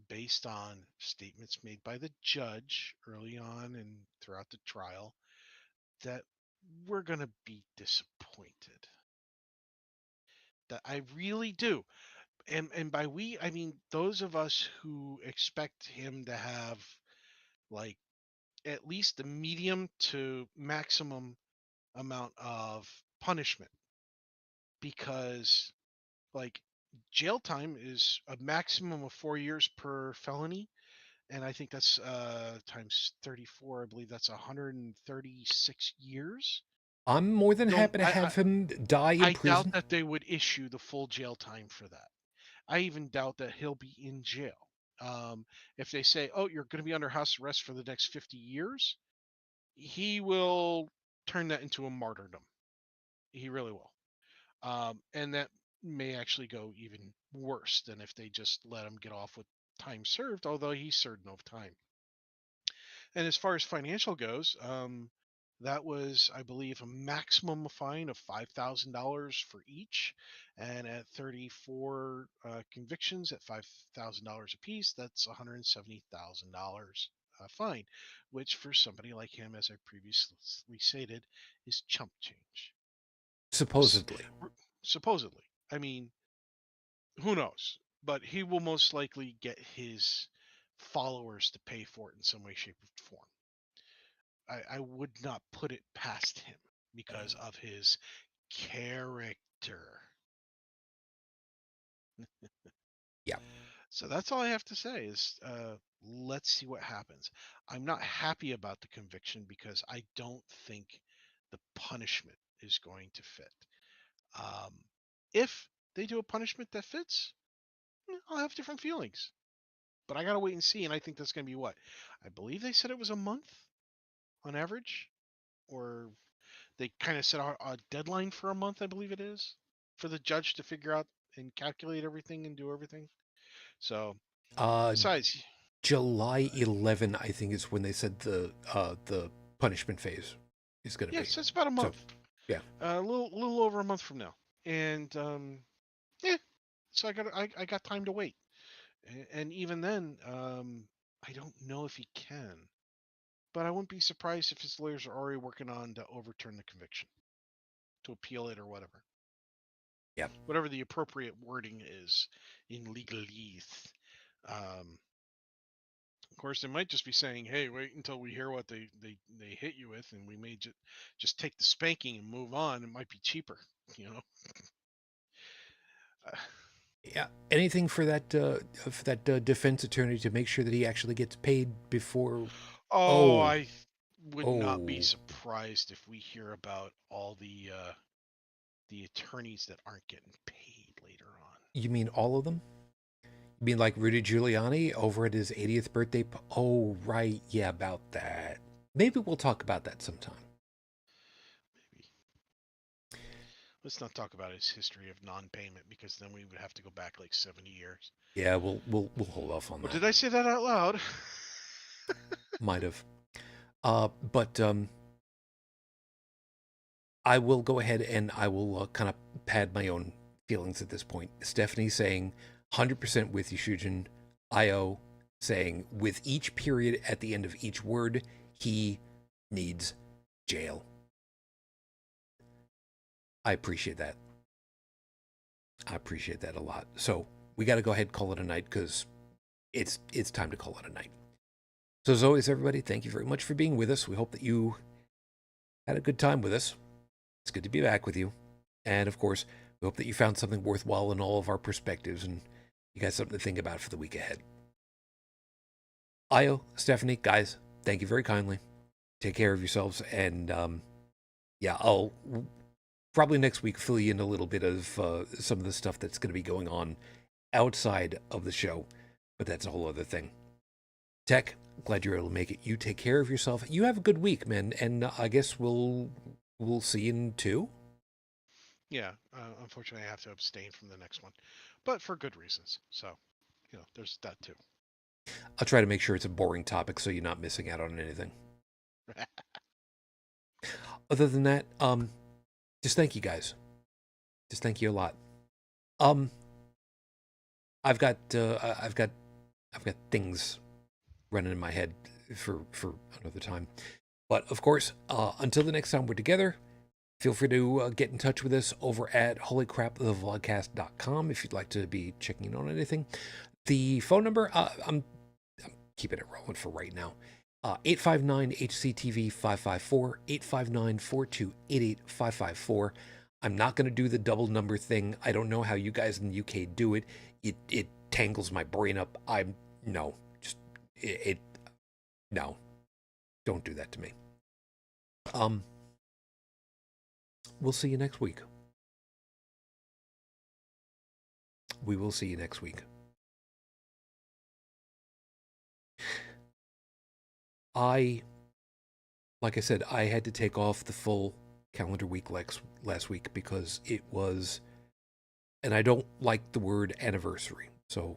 based on statements made by the judge early on and throughout the trial, that we're going to be disappointed. That I really do. And by we, I mean those of us who expect him to have, like, at least the medium to maximum amount of punishment, because, like, jail time is a maximum of 4 years per felony, and I think that's times 34. I believe that's 136 years. I'm more than Don't happy to have him die in I doubt prison. that they would issue the full jail time for that. I even doubt that he'll be in jail. If they say, "Oh, you're going to be under house arrest for the next 50 years," he will turn that into a martyrdom. He really will. And that may actually go even worse than if they just let him get off with time served, although he served no time. And as far as financial goes, that was, I believe, a maximum fine of $5,000 for each. And at 34 convictions at $5,000 apiece, that's $170,000 fine, which for somebody like him, as I previously stated, is chump change. Supposedly. Supposedly. I mean, who knows? But he will most likely get his followers to pay for it in some way, shape, or form. I would not put it past him because of his character. Yeah. So that's all I have to say is, let's see what happens. I'm not happy about the conviction because I don't think the punishment is going to fit. Um, if they do a punishment that fits, I'll have different feelings. But I got to wait and see. And I think that's going to be what? I believe they said it was a month on average, or they kind of set a deadline for a month, I believe it is, for the judge to figure out and calculate everything and do everything. So, Uh, besides, July 11, I think, is when they said the punishment phase is going to be. yes, it's about a So, month, yeah. a little over a month from now, and yeah, so I got time to wait, and even then, I don't know if he can, but I wouldn't be surprised if his lawyers are already working on to overturn the conviction, to appeal it or whatever. Yeah. Whatever the appropriate wording is in legalese. Of course, they might just be saying, "Hey, wait until we hear what they hit you with, and we may just take the spanking and move on. It might be cheaper, you know." Uh, Yeah. Anything for that defense attorney to make sure that he actually gets paid before. oh, Oh, I would not be oh. surprised if we hear about all the attorneys that aren't getting paid later on. You mean all of them? You mean like Rudy Giuliani over at his 80th birthday? Oh, right. Yeah, about that. Maybe we'll talk about that sometime. Maybe. Let's not talk about his history of non-payment because then we would have to go back like 70 years. Yeah, we'll hold off on Or that. did I say that out loud? Might have. But I will go ahead and I will kind of pad my own feelings at this point. Stephanie saying 100% with you, Shujin. Io saying with each period at the end of each word, he needs jail. I appreciate that. I appreciate that a lot. So we got to go ahead and call it a night because it's time to call it a night. So as always, everybody, thank you very much for being with us. We hope that you had a good time with us. It's good to be back with you. And of course, we hope that you found something worthwhile in all of our perspectives and you got something to think about for the week ahead. Io, Stephanie, guys, thank you very kindly. Take care of yourselves. And yeah, I'll probably next week fill you in a little bit of some of the stuff that's going to be going on outside of the show. But that's a whole other thing. Tech, glad you're able to make it. You take care of yourself. You have a good week, man. And I guess we'll see you in 2. Yeah, unfortunately, I have to abstain from the next one, but for good reasons. So, there's that too. I'll try to make sure it's a boring topic so you're not missing out on anything. Other than that, just thank you guys. Just thank you a lot. I've got things running in my head for another time. But of course, until the next time we're together, feel free to get in touch with us over at holycrapthevlogcast.com if you'd like to be checking in on anything. The phone number, I'm keeping it rolling for right now. 859-HCTV-554, 859-4288-554. I'm not going to do the double number thing. I don't know how you guys in the UK do it. It tangles my brain up. No. Don't do that to me. We'll see you next week. We will see you next week. Like I said, I had to take off the full calendar week last week because it was, and I don't like the word anniversary. So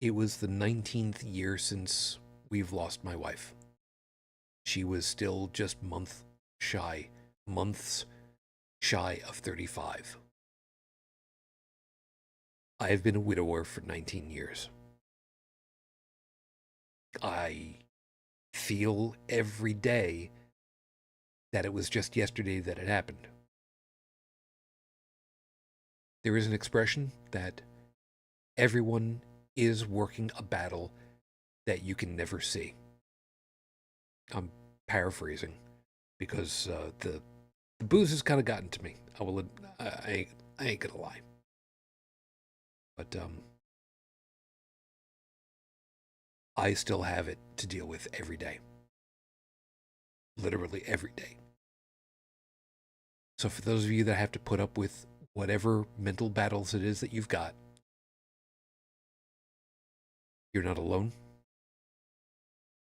it was the 19th year since we've lost my wife. She was still just months shy of 35. I have been a widower for 19 years. I feel every day that it was just yesterday that it happened. There is an expression that everyone is working a battle that you can never see. I'm paraphrasing because the booze has kind of gotten to me. I ain't gonna lie. But I still have it to deal with every day. Literally every day. So for those of you that have to put up with whatever mental battles it is that you've got, you're not alone.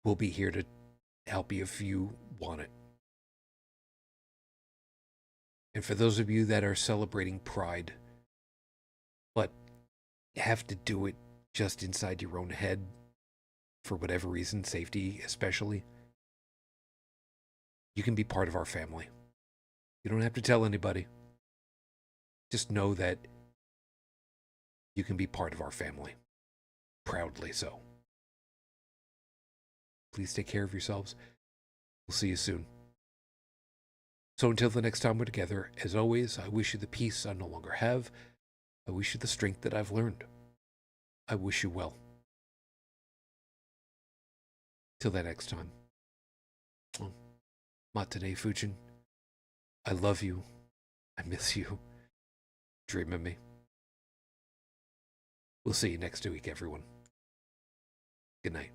We'll be here to help you if you want it. And for those of you that are celebrating Pride, but have to do it just inside your own head, for whatever reason, safety especially, you can be part of our family. You don't have to tell anybody. Just know that you can be part of our family. Proudly so. Please take care of yourselves. We'll see you soon. So until the next time we're together, as always, I wish you the peace I no longer have. I wish you the strength that I've learned. I wish you well. Till that next time. Matane Fujin, I love you. I miss you. Dream of me. We'll see you next week, everyone. Good night.